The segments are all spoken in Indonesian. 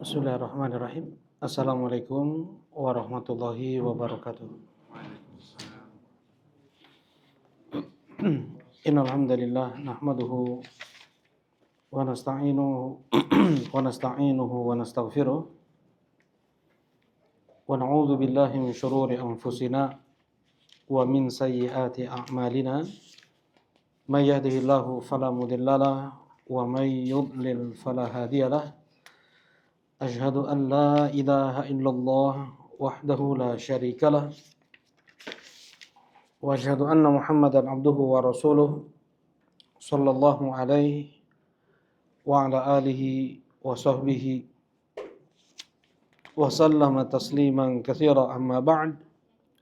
Bismillahirrahmanirrahim. Assalamualaikum warahmatullahi wabarakatuh. Innal hamdalillah nahmaduhu wa nasta'inuhu wa nastaghfiruh wa na'udzu billahi min shururi anfusina wa min sayyiati a'malina. May yahdihillahu fala mudhillalah wa may yudlil fala hadiyalah. Asyhadu an la ilaha illallah wahdahu la syarika lah wa asyhadu anna Muhammadan abduhu wa rasuluh sallallahu alaihi wa ala alihi wa sahbihi wa sallama tasliman katsira amma ba'd.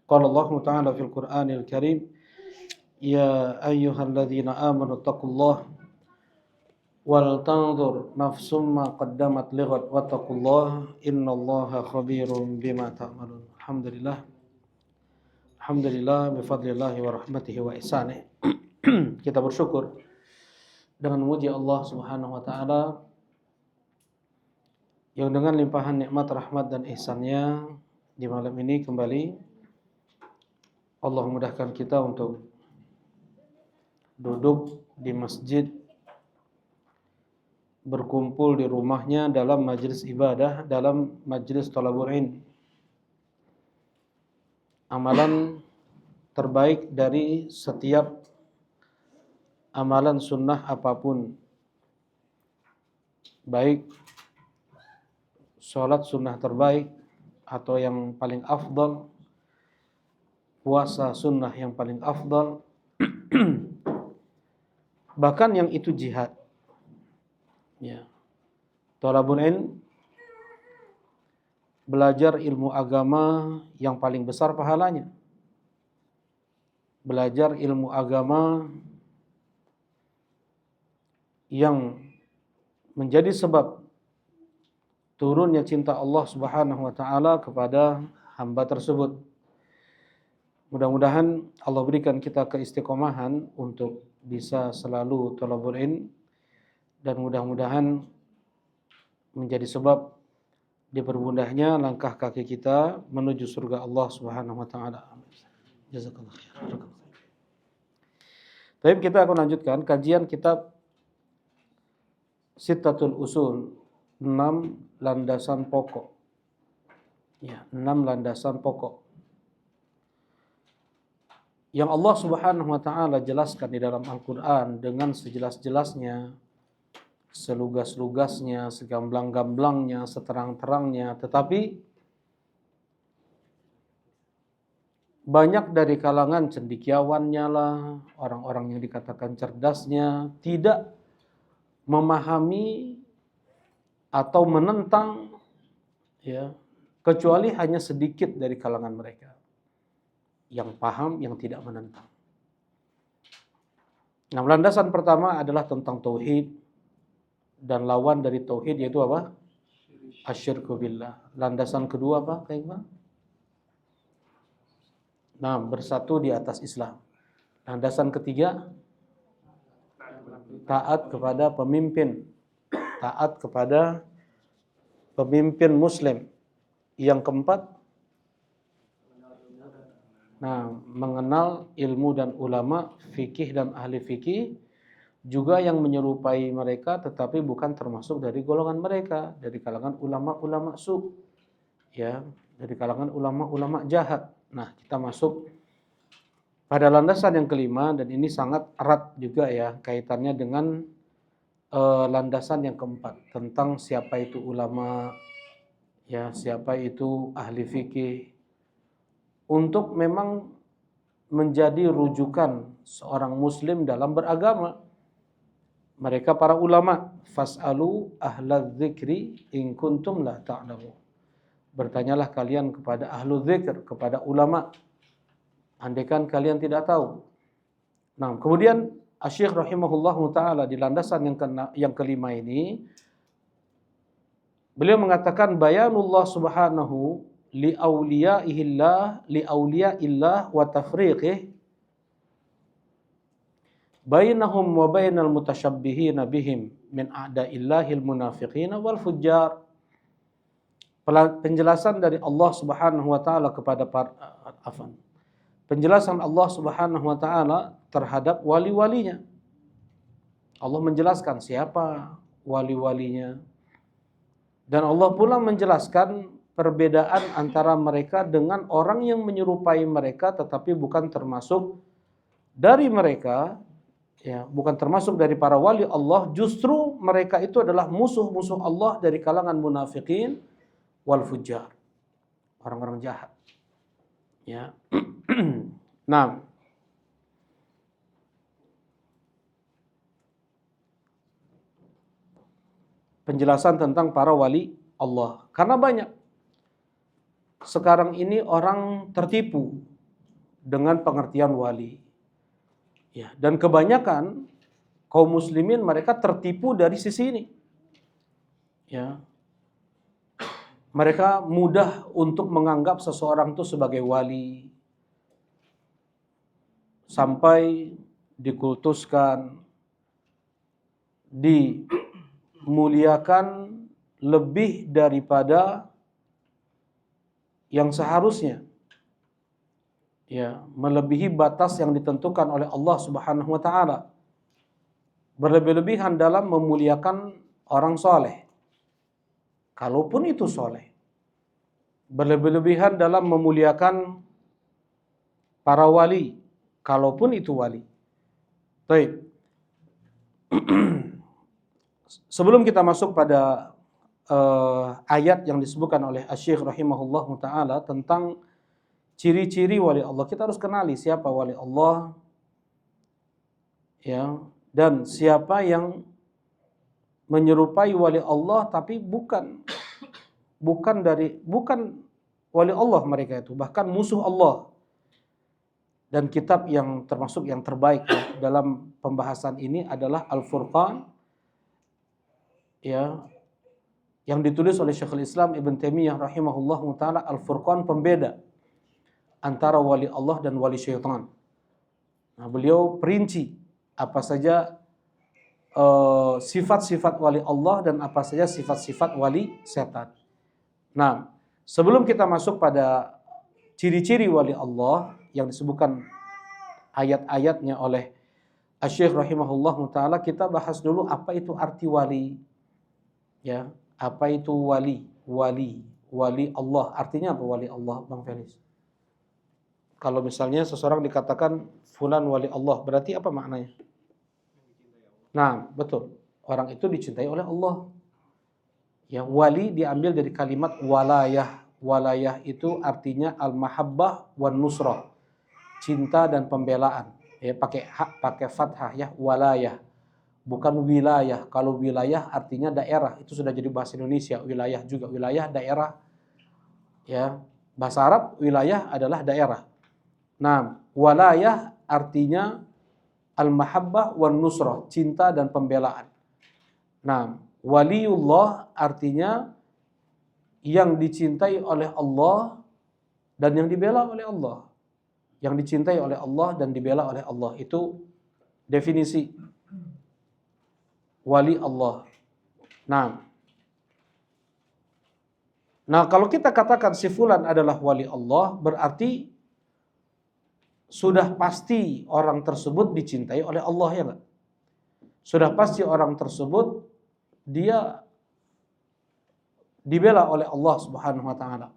Qala Allah ta'ala fil Qur'anil Karim, ya ayyuhalladzina amanu taqullaha wal tanzur nafsum ma qaddamat lighad wattaqullaha innallaha khabirum bima ta'malun. Alhamdulillah bifadlillahi wa rahmatihi wa ihsanih. Kita bersyukur dengan memuji Allah Subhanahu wa taala yang dengan limpahan nikmat, rahmat dan ihsan-Nya di malam ini kembali Allah mudahkan kita untuk duduk di masjid, berkumpul di rumahnya dalam majelis ibadah, dalam majelis thalabul ilm. Amalan terbaik dari setiap amalan sunnah apapun, baik sholat sunnah terbaik atau yang paling afdal, puasa sunnah yang paling afdal, bahkan yang itu jihad. Ya. Thalabul ilm, belajar ilmu agama yang paling besar pahalanya. Belajar ilmu agama yang menjadi sebab turunnya cinta Allah Subhanahu wa taala kepada hamba tersebut. Mudah-mudahan Allah berikan kita keistiqomahan untuk bisa selalu thalabul ilm, dan mudah-mudahan menjadi sebab dipermudahnya langkah kaki kita menuju surga Allah Subhanahu wa taala. Jazakallahu khairan. Baik, kita akan lanjutkan kajian kitab Sittatul Usul, 6 landasan pokok. Ya, 6 landasan pokok yang Allah Subhanahu wa taala jelaskan di dalam Al-Qur'an dengan sejelas-jelasnya, selugas-lugasnya, segamblang-gamblangnya, seterang-terangnya, tetapi banyak dari kalangan cendekiawannya lah, orang-orang yang dikatakan cerdasnya, tidak memahami atau menentang, ya, kecuali hanya sedikit dari kalangan mereka yang paham, yang tidak menentang. Nah, landasan pertama adalah tentang tauhid, dan lawan dari tauhid yaitu apa? Asyirku billah. Landasan kedua apa, Kak Iqbal? Nah, bersatu di atas Islam. Landasan ketiga, taat kepada pemimpin. Taat kepada pemimpin muslim. Yang keempat, mengenal ilmu dan ulama, fikih dan ahli fikih, juga yang menyerupai mereka tetapi bukan termasuk dari golongan mereka, dari kalangan ulama-ulama su, ya, dari kalangan ulama-ulama jahat. Nah, kita masuk pada landasan yang kelima, dan ini sangat erat juga ya kaitannya dengan landasan yang keempat tentang siapa itu ulama, ya, siapa itu ahli fikih, untuk memang menjadi rujukan seorang muslim dalam beragama. Mereka para ulama, fas'alu ahlaz dzikri in kuntum la ta'lamun. Bertanyalah kalian kepada ahlu dzikr, kepada ulama, andaikan kalian tidak tahu. Nah, kemudian Asy-Syaikh rahimahullahu taala di landasan yang kelima ini beliau mengatakan bayanullah subhanahu li auliyaillah wa tafriqih bainahum wa bainal mutasyabbihina bihim min a'da'illahil munafiqina wal fujjar. penjelasan dari Allah Subhanahu wa taala kepada penjelasan Allah Subhanahu wa taala terhadap wali-walinya. Allah menjelaskan siapa wali-walinya. Dan Allah pula menjelaskan perbedaan antara mereka dengan orang yang menyerupai mereka tetapi bukan termasuk dari mereka, ya, bukan termasuk dari para wali Allah. Justru mereka itu adalah musuh-musuh Allah dari kalangan munafikin wal fujjar, orang-orang jahat. Ya. Nah, penjelasan tentang para wali Allah. Karena banyak sekarang ini orang tertipu dengan pengertian wali. Ya, dan kebanyakan kaum muslimin mereka tertipu dari sisi ini. Ya. Mereka mudah untuk menganggap seseorang itu sebagai wali sampai dikultuskan, dimuliakan lebih daripada yang seharusnya. Ya, melebihi batas yang ditentukan oleh Allah Subhanahu wa taala. Berlebih-lebihan dalam memuliakan orang soleh, kalaupun itu soleh. Berlebih-lebihan dalam memuliakan para wali, kalaupun itu wali. Baik. Sebelum kita masuk pada ayat yang disebutkan oleh Asy-Syaikh rahimahullah taala tentang ciri-ciri wali Allah, kita harus kenali siapa wali Allah, ya, dan siapa yang menyerupai wali Allah tapi bukan wali Allah mereka itu, bahkan musuh Allah. Dan kitab yang termasuk yang terbaik dalam pembahasan ini adalah Al-Furqan, ya, yang ditulis oleh Syekhul Islam Ibn Taimiyah rahimahullah taala. Al-Furqan, pembeda antara wali Allah dan wali syaitan. Nah, beliau perinci apa saja sifat-sifat wali Allah dan apa saja sifat-sifat wali setan. Nah, sebelum kita masuk pada ciri-ciri wali Allah yang disebutkan ayat-ayatnya oleh Asy-Syaikh rahimahullah taala, kita bahas dulu apa itu arti wali. Ya, apa itu wali? Wali Allah. Artinya apa wali Allah, Bang Felis? Kalau misalnya seseorang dikatakan fulan wali Allah, berarti apa maknanya? Nah, betul. Orang itu dicintai oleh Allah. Ya, wali diambil dari kalimat walayah. Walayah itu artinya al-mahabbah wan nusrah. Cinta dan pembelaan. Ya, pakai fathah ya, walayah. Bukan wilayah. Kalau wilayah artinya daerah, itu sudah jadi bahasa Indonesia. Wilayah juga wilayah, daerah. Ya, bahasa Arab wilayah adalah daerah. Nah, walayah artinya al-mahabbah wan nusrah, cinta dan pembelaan. Nah, waliullah artinya yang dicintai oleh Allah dan yang dibela oleh Allah. Yang dicintai oleh Allah dan dibela oleh Allah. Itu definisi wali Allah. Nah, kalau kita katakan si fulan adalah wali Allah, berarti sudah pasti orang tersebut dicintai oleh Allah, ya enggak? Sudah pasti orang tersebut dia dibela oleh Allah Subhanahu wa taala.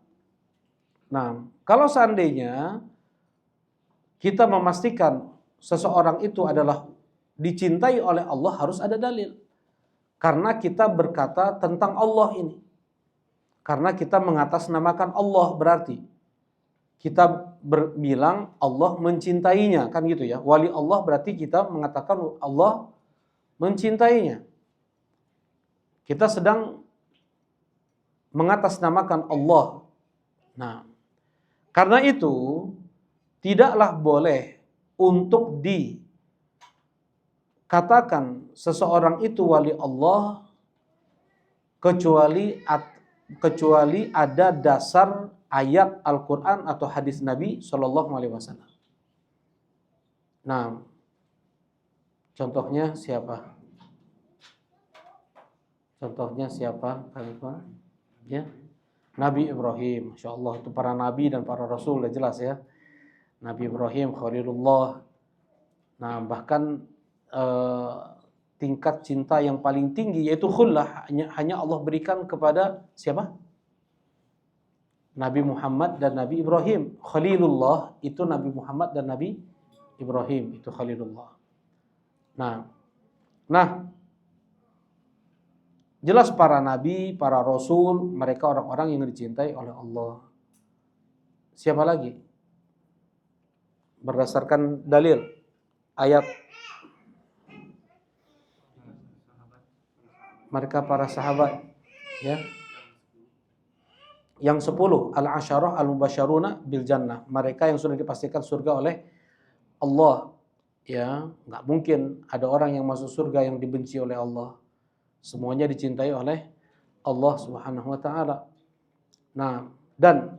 Nah, kalau seandainya kita memastikan seseorang itu adalah dicintai oleh Allah, harus ada dalil. Karena kita berkata tentang Allah ini. Karena kita mengatasnamakan Allah, berarti kita bilang Allah mencintainya, kan gitu ya. Wali Allah berarti kita mengatakan Allah mencintainya. Kita sedang mengatasnamakan Allah. Nah, karena itu tidaklah boleh untuk dikatakan seseorang itu wali Allah kecuali ada dasar ayat Al-Quran atau hadis Nabi Shallallahu Alaihi Wasallam. Nah, contohnya siapa? Contohnya siapa? Ya, Nabi Ibrahim, Masya Allah, itu para nabi dan para rasul udah jelas ya. Nabi Ibrahim Khalilullah. Nah, bahkan tingkat cinta yang paling tinggi yaitu khullah hanya Allah berikan kepada siapa? Nabi Muhammad dan Nabi Ibrahim. Khalilullah itu Nabi Muhammad dan Nabi Ibrahim, itu Khalilullah. Nah, jelas para nabi, para rasul, mereka orang-orang yang dicintai oleh Allah. Siapa lagi? Berdasarkan dalil ayat, mereka para sahabat, ya. Yang 10 al-asyarah al-mubasyaruna bil jannah, mereka yang sudah dipastikan surga oleh Allah. Ya, nggak mungkin ada orang yang masuk surga yang dibenci oleh Allah. Semuanya dicintai oleh Allah Subhanahu wa taala. Nah, dan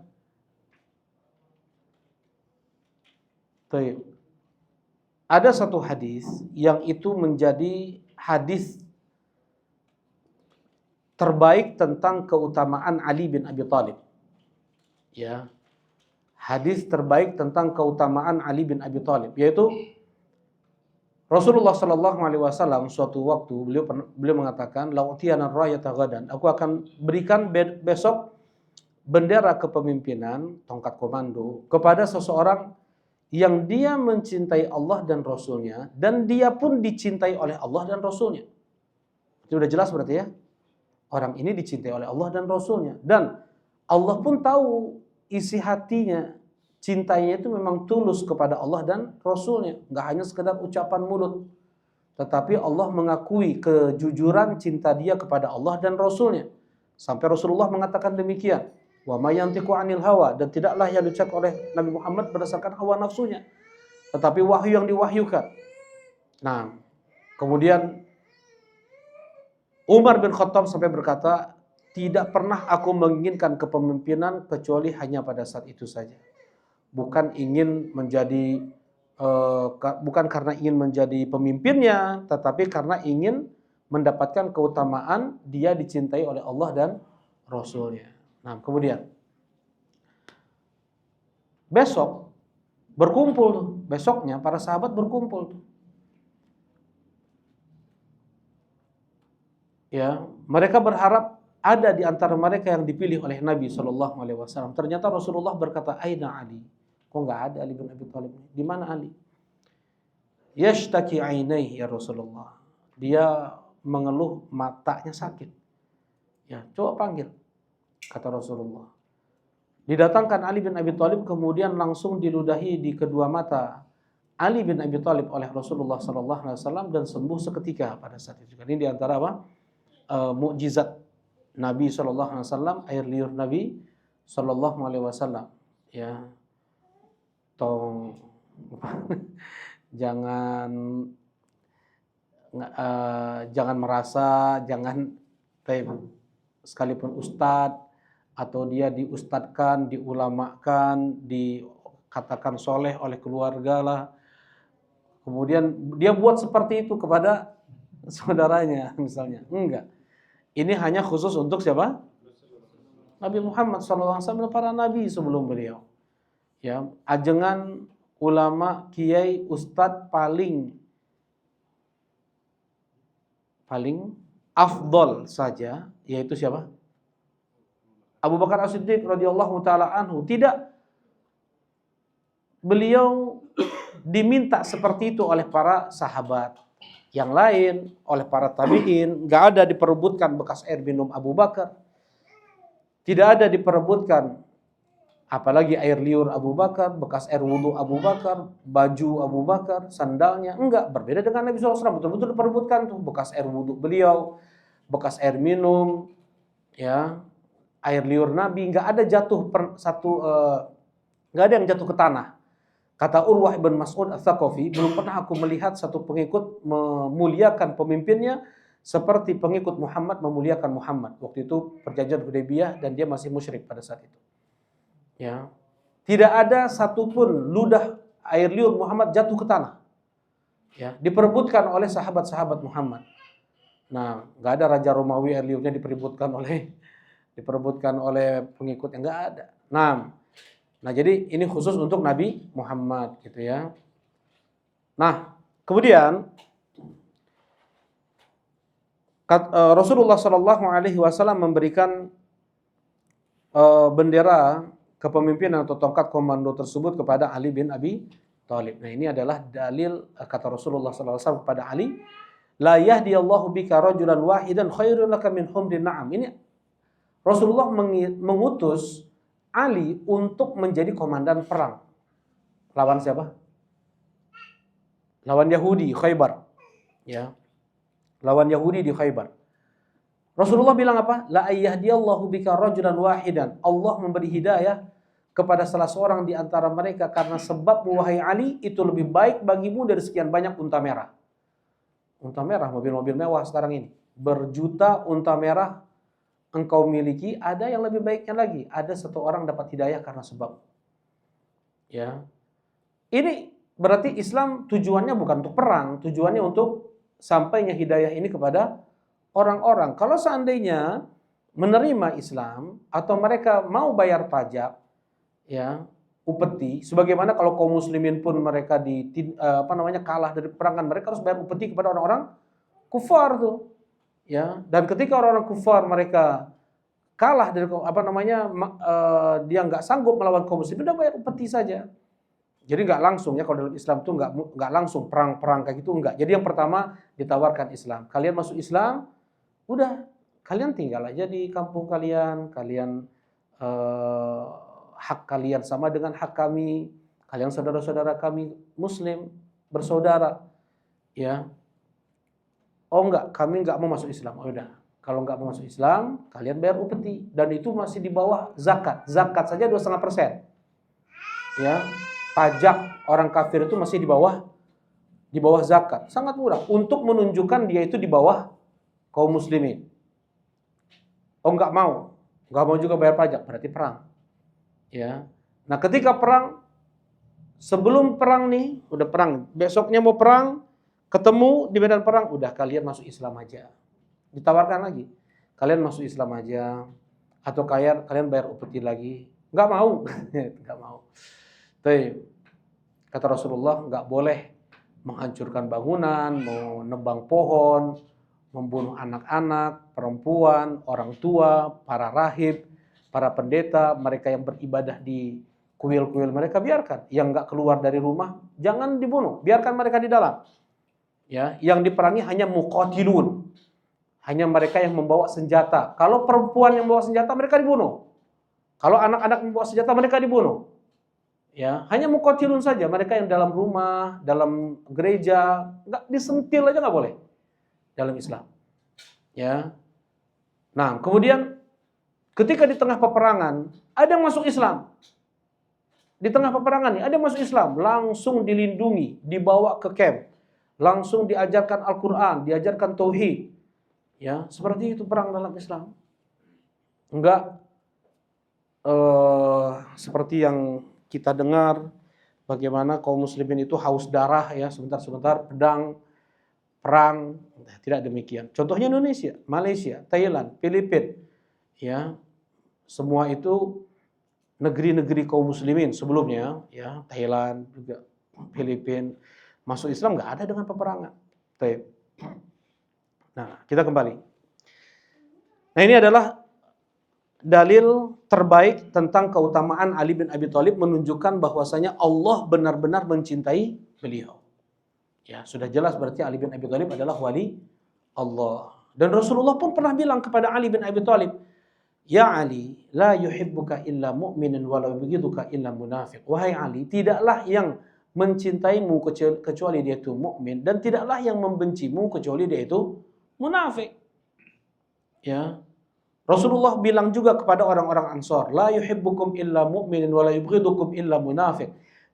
ada satu hadis yang itu menjadi hadis terbaik tentang keutamaan Ali bin Abi Thalib. Ya. Hadis terbaik tentang keutamaan Ali bin Abi Thalib, yaitu Rasulullah sallallahu alaihi wasallam suatu waktu beliau mengatakan, "La'utiyana rayata ghadan." Aku akan berikan besok bendera kepemimpinan, tongkat komando kepada seseorang yang dia mencintai Allah dan Rasulnya, dan dia pun dicintai oleh Allah dan Rasulnya. Itu udah jelas berarti ya. Orang ini dicintai oleh Allah dan Rasulnya. Dan Allah pun tahu isi hatinya. Cintanya itu memang tulus kepada Allah dan Rasulnya. Nggak hanya sekedar ucapan mulut. Tetapi Allah mengakui kejujuran cinta dia kepada Allah dan Rasulnya. Sampai Rasulullah mengatakan demikian. Wa ma yantiqu 'anil hawa, dan tidaklah yang diucapkan oleh Nabi Muhammad berdasarkan hawa nafsunya, tetapi wahyu yang diwahyukan. Nah, kemudian Umar bin Khattab sampai berkata, tidak pernah aku menginginkan kepemimpinan kecuali hanya pada saat itu saja. Bukan karena ingin menjadi pemimpinnya, tetapi karena ingin mendapatkan keutamaan dia dicintai oleh Allah dan Rasulnya. Nah, kemudian besok berkumpul, besoknya para sahabat berkumpul. Ya, mereka berharap ada di antara mereka yang dipilih oleh Nabi Shallallahu Alaihi Wasallam. Ternyata Rasulullah berkata, Aina Ali? Kok nggak ada Ali bin Abi Thalib? Di mana Ali? Yashtaki ainaihi ya Rasulullah. Dia mengeluh matanya sakit. Ya, coba panggil, kata Rasulullah. Didatangkan Ali bin Abi Thalib, kemudian langsung diludahi di kedua mata Ali bin Abi Thalib oleh Rasulullah Shallallahu Alaihi Wasallam dan sembuh seketika pada saat itu. Ini diantara apa? Mukjizat Nabi Shallallahu Alaihi Wasallam, air liur Nabi Shallallahu Alaihi Wasallam. Ya, jangan merasa, sekalipun ustadz atau dia diustadkan, diulamakan, dikatakan soleh oleh keluarga lah, kemudian dia buat seperti itu kepada saudaranya misalnya. Enggak. Ini hanya khusus untuk siapa? Nabi Muhammad SAW dan para nabi sebelum beliau. Ya, ajengan ulama, kiai, ustadz paling afdol saja, yaitu siapa? Abu Bakar As-Siddiq radhiyallahu taala anhu. Tidak beliau diminta seperti itu oleh para sahabat yang lain, oleh para tabi'in. Nggak ada diperebutkan bekas air minum Abu Bakar, tidak ada diperebutkan apalagi air liur Abu Bakar, bekas air wudhu Abu Bakar, baju Abu Bakar, sandalnya. Enggak, berbeda dengan Nabi SAW. Betul-betul diperebutkan tuh bekas air wudhu beliau, bekas air minum, ya, air liur Nabi. Nggak ada nggak ada yang jatuh ke tanah. Kata Urwah ibn Mas'ud Ats-Tsaqafi, belum pernah aku melihat satu pengikut memuliakan pemimpinnya seperti pengikut Muhammad memuliakan Muhammad. Waktu itu perjanjian Hudaybiyah dan dia masih musyrik pada saat itu. Ya, tidak ada satupun ludah air liur Muhammad jatuh ke tanah. Ya, diperebutkan oleh sahabat-sahabat Muhammad. Nah, nggak ada raja Romawi air liurnya diperebutkan oleh diperebutkan oleh pengikut yang enggak ada. Nah, jadi ini khusus untuk Nabi Muhammad gitu ya. Nah, kemudian Rasulullah Shallallahu Alaihi Wasallam memberikan bendera kepemimpinan atau tongkat komando tersebut kepada Ali bin Abi Thalib. Nah, ini adalah dalil kata Rasulullah SAW kepada Ali, la yahdiyallahu bika rajulan wahidan khairun laka min humrin na'am. Ini Rasulullah mengutus Ali untuk menjadi komandan perang. Lawan siapa? Lawan Yahudi, Khaybar. Ya. Lawan Yahudi di Khaybar. Rasulullah bilang apa? La ayyahdiyallahu bika rajulan wahidan. Allah memberi hidayah kepada salah seorang di antara mereka karena sebab wahai Ali itu lebih baik bagimu dari sekian banyak unta merah. Unta merah, mobil-mobil mewah sekarang ini. Berjuta unta merah engkau miliki, ada yang lebih baiknya lagi. Ada satu orang dapat hidayah karena sebab. Ya. Ini berarti Islam tujuannya bukan untuk perang, tujuannya untuk sampainya hidayah ini kepada orang-orang. Kalau seandainya menerima Islam atau mereka mau bayar pajak, ya, upeti, sebagaimana kalau kaum muslimin pun mereka kalah dari peperangan, mereka harus bayar upeti kepada orang-orang kufar tuh, ya. Dan ketika orang-orang kufar mereka kalah dari dia nggak sanggup melawan kaum muslimin, udah bayar upeti saja. Jadi nggak langsung ya, kalau dalam Islam tuh nggak langsung perang kayak gitu, enggak. Jadi yang pertama ditawarkan Islam, kalian masuk Islam, udah kalian tinggal aja di kampung kalian, hak kalian sama dengan hak kami, kalian saudara-saudara kami Muslim, bersaudara, ya. Oh enggak, kami enggak mau masuk Islam. Oh udah, kalau enggak mau masuk Islam, kalian bayar upeti, dan itu masih di bawah zakat. Zakat saja 2,5%. Ya, pajak orang kafir itu masih di bawah zakat, sangat murah untuk menunjukkan dia itu di bawah kaum muslimin. Oh enggak mau juga bayar pajak, berarti perang. Ya. Nah, ketika perang, sebelum perang nih, udah perang, besoknya mau perang, ketemu di medan perang, udah kalian masuk Islam aja. Ditawarkan lagi, kalian masuk Islam aja, atau kalian bayar upeti lagi. Enggak mau, enggak mau. Tapi kata Rasulullah, enggak boleh menghancurkan bangunan, mau nebang pohon, membunuh anak-anak, perempuan, orang tua, para rahib, para pendeta, mereka yang beribadah di kuil-kuil mereka, biarkan. Yang enggak keluar dari rumah, jangan dibunuh, biarkan mereka di dalam. Ya, yang diperangi hanya muqatilun, hanya mereka yang membawa senjata. Kalau perempuan yang membawa senjata, mereka dibunuh. Kalau anak-anak membawa senjata, mereka dibunuh. Ya, hanya muqatilun saja, mereka yang dalam rumah, dalam gereja, enggak disentil aja enggak boleh dalam Islam. Ya. Nah, kemudian ketika di tengah peperangan ada yang masuk Islam. Di tengah peperangan nih ada yang masuk Islam, langsung dilindungi, dibawa ke camp. Langsung diajarkan Al-Qur'an, diajarkan tauhid. Ya, seperti itu perang dalam Islam. Enggak seperti yang kita dengar bagaimana kaum muslimin itu haus darah ya, sebentar-sebentar pedang, perang. Tidak demikian. Contohnya Indonesia, Malaysia, Thailand, Filipina, ya, semua itu negeri-negeri kaum muslimin sebelumnya, ya, Thailand juga, Filipina, masuk Islam nggak ada dengan peperangan. Nah, kita kembali. Nah, ini adalah dalil terbaik tentang keutamaan Ali bin Abi Thalib, menunjukkan bahwasanya Allah benar-benar mencintai beliau. Ya, sudah jelas berarti Ali bin Abi Thalib adalah wali Allah. Dan Rasulullah pun pernah bilang kepada Ali bin Abi Thalib, "Ya Ali, la yuhibbuka illa mu'minun wa la yubghiduka illa munafiq." Wahai Ali, tidaklah yang mencintaimu kecuali dia itu mukmin, dan tidaklah yang membencimu kecuali dia itu munafik. Ya. Rasulullah bilang juga kepada orang-orang Ansar, "La yuhibbukum illa mu'minun wa la yubghidukum illa munafiq."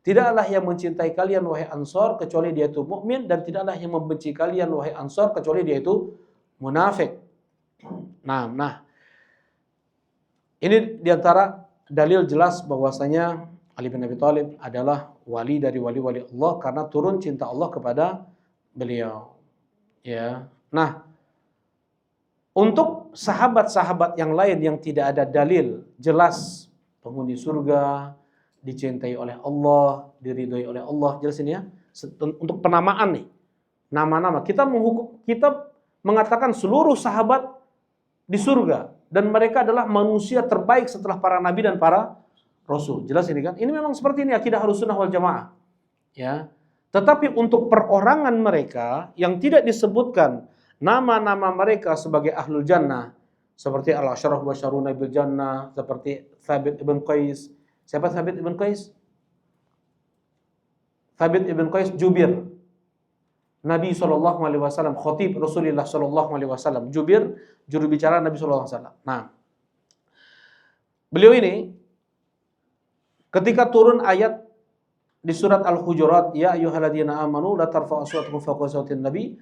Tidaklah yang mencintai kalian wahai Ansar kecuali dia itu mukmin, dan tidaklah yang membenci kalian wahai Ansar kecuali dia itu munafik. Nah, ini diantara dalil jelas bahwasanya Ali bin Abi Thalib adalah wali dari wali-wali Allah karena turun cinta Allah kepada beliau. Ya. Nah, Untuk sahabat-sahabat yang lain yang tidak ada dalil jelas penghuni surga, dicintai oleh Allah, diridhoi oleh Allah, jelas ini ya. Untuk penamaan nih, nama-nama kita mengatakan seluruh sahabat di surga dan mereka adalah manusia terbaik setelah para nabi dan para rasul. Jelas ini kan? Ini memang seperti ini akidah Ahlussunnah wal Jamaah. Ya. Tetapi untuk perorangan mereka yang tidak disebutkan nama-nama mereka sebagai ahlul jannah, seperti al-asyarah basyaruna bil jannah, seperti Thabit ibn Qais. Siapa Thabit ibn Qais? Thabit ibn Qais Jubir. Nabi SAW, khotib Rasulullah SAW. Jubir, juru bicara Nabi SAW. Nah, beliau ini ketika turun ayat di surat Al-Hujurat, ya ayyuhalladzina amanu la tarfa'u aswatakum fawqa sawtin nabi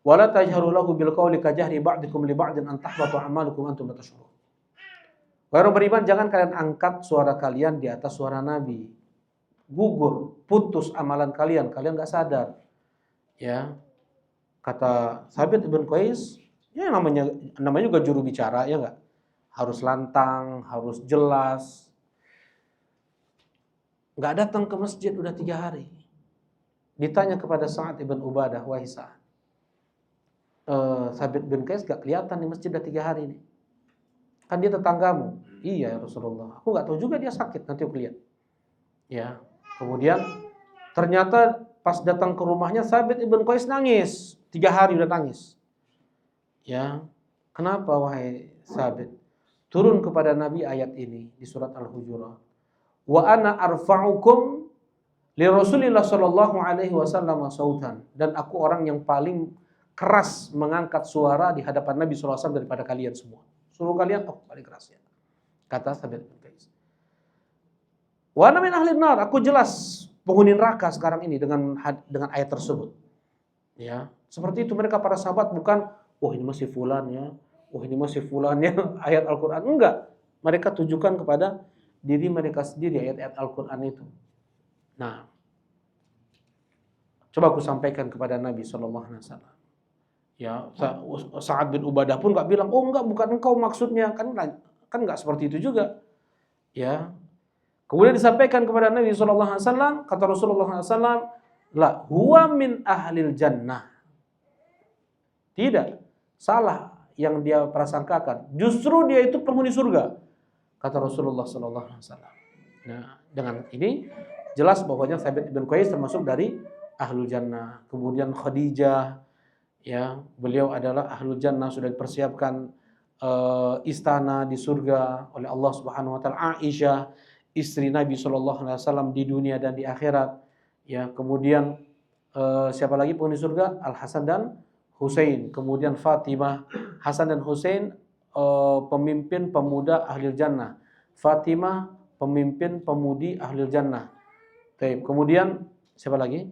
wa la tajharu lahu bil qawli kajahri ba'dikum li ba'din an tahbatu a'malukum antum la tash'urun. Wahai orang beriman, jangan kalian angkat suara kalian di atas suara Nabi. Gugur, putus amalan kalian enggak sadar. Ya. Kata Thabit ibn Qais, ya namanya juga juru bicara, ya enggak? Harus lantang, harus jelas. Nggak datang ke masjid udah 3 hari. Ditanya kepada Sa'ad ibn Ubadah, wahai Sa'ad, Thabit bin Qais gak kelihatan di masjid udah 3 hari nih. Kan dia tetanggamu. Iya ya Rasulullah. Aku nggak tahu juga dia sakit, nanti aku lihat. Ya. Kemudian ternyata pas datang ke rumahnya Thabit ibn Qais nangis. 3 hari udah nangis. Ya. Kenapa wahai Thabit? Turun kepada Nabi ayat ini di surat Al-Hujurat. Wa ana arfa'ukum li Rasulillah sallallahu alaihi wasallam sautan, dan aku orang yang paling keras mengangkat suara di hadapan Nabi sallallahu alaihi wasallam daripada kalian semua. Suruh kalian aku paling keras ya. Kata Thabit bin Qais. Wa ana min ahli nar, aku jelas penghuni neraka sekarang ini dengan ayat tersebut. Ya, seperti itu mereka para sahabat bukan ini masih fulan ya. Ini masih fulan ya ayat Al-Qur'an, enggak. Mereka tujukan kepada diri mereka sendiri ayat-ayat Al-Quran itu. Nah, coba aku sampaikan kepada Nabi SAW. Ya, Sa'ad bin Ubadah pun nggak bilang, enggak, bukan engkau maksudnya, kan nggak seperti itu juga. Ya, kemudian disampaikan kepada Nabi SAW, kata Rasulullah SAW, la huwa min ahlil jannah. Tidak, salah yang dia prasangkakan. Justru dia itu penghuni surga. Kata Rasulullah SAW. Nah, dengan ini jelas bahwanya Thabit ibn Qais termasuk dari ahlul jannah. Kemudian Khadijah, ya, beliau adalah ahlul jannah, sudah dipersiapkan istana di surga oleh Allah Subhanahu Wa Taala. Aisyah, istri Nabi SAW di dunia dan di akhirat. Ya, kemudian siapa lagi penghuni surga? Al Hasan dan Husain. Kemudian Fatimah, Hasan dan Husain pemimpin pemuda ahlul jannah. Fatimah pemimpin pemudi ahlul jannah. Kemudian siapa lagi?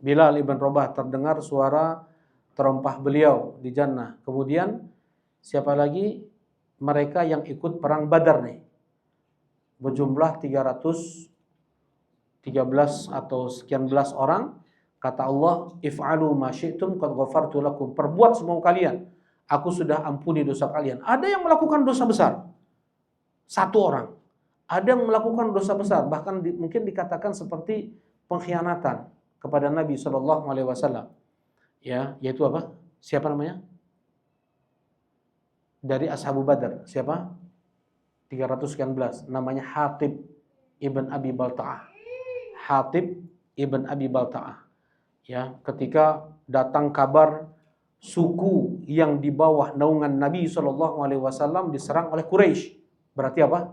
Bilal ibn Rabah, terdengar suara terompah beliau di jannah. Kemudian siapa lagi? Mereka yang ikut perang Badar nih. Berjumlah 313 atau sekian belas orang. Kata Allah, if'alu ma syi'tum qad ghafartu lakum. Perbuat semua kalian, aku sudah ampuni dosa kalian. Ada yang melakukan dosa besar, 1 orang. Ada yang melakukan dosa besar, bahkan mungkin dikatakan seperti pengkhianatan kepada Nabi SAW. Ya, yaitu apa? Siapa namanya? Dari Ashabu Badar. Siapa? 300 sekian belas. Namanya Hatib ibn Abi Balta'ah. Hatib ibn Abi Balta'ah. Ya, ketika datang kabar suku yang di bawah naungan Nabi SAW diserang oleh Quraisy. Berarti apa?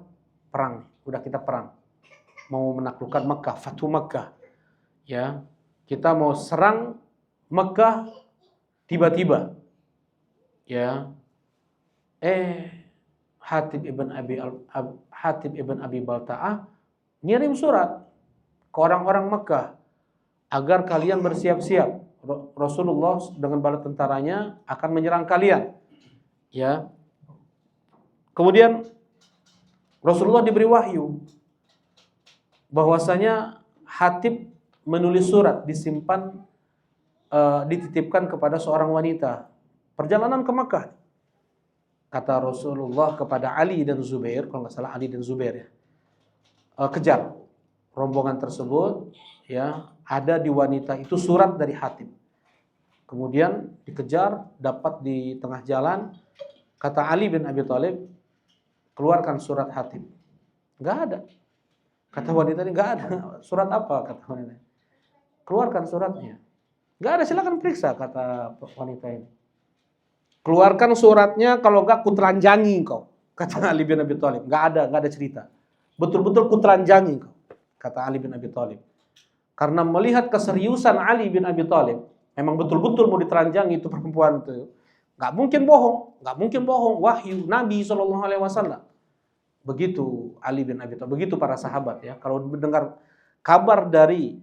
Perang. Udah kita perang. Mau menaklukkan Mekah, Fathu Mekah. Ya, kita mau serang Mekah tiba-tiba. Ya. Hatib ibn Abi Balta'ah ngirim surat ke orang-orang Mekah agar kalian bersiap-siap. Rasulullah dengan bala tentaranya akan menyerang kalian. Ya. Kemudian Rasulullah diberi wahyu bahwasanya Hatib menulis surat, disimpan, dititipkan kepada seorang wanita. Perjalanan ke Mekah. Kata Rasulullah kepada Ali dan Zubair, kalau nggak salah Ali dan Zubair ya, kejar rombongan tersebut, ya, ada di wanita itu surat dari Hatib. Kemudian dikejar, dapat di tengah jalan, kata Ali bin Abi Thalib, keluarkan surat Hatib. Nggak ada. Kata wanita ini, nggak ada. Surat apa? Kata wanita. Keluarkan suratnya. Nggak ada, silakan periksa, kata wanita ini. Keluarkan suratnya, kalau nggak kutelanjangi kau. Kata Ali bin Abi Thalib. Nggak ada cerita. Betul-betul kutelanjangi kau. Kata Ali bin Abi Thalib. Karena melihat keseriusan Ali bin Abi Thalib, memang betul-betul mau ditelanjangi itu perempuan itu. Nggak mungkin bohong. Wahyu Nabi SAW. Begitu Ali bin Abi Thalib, begitu para sahabat ya. Kalau mendengar kabar dari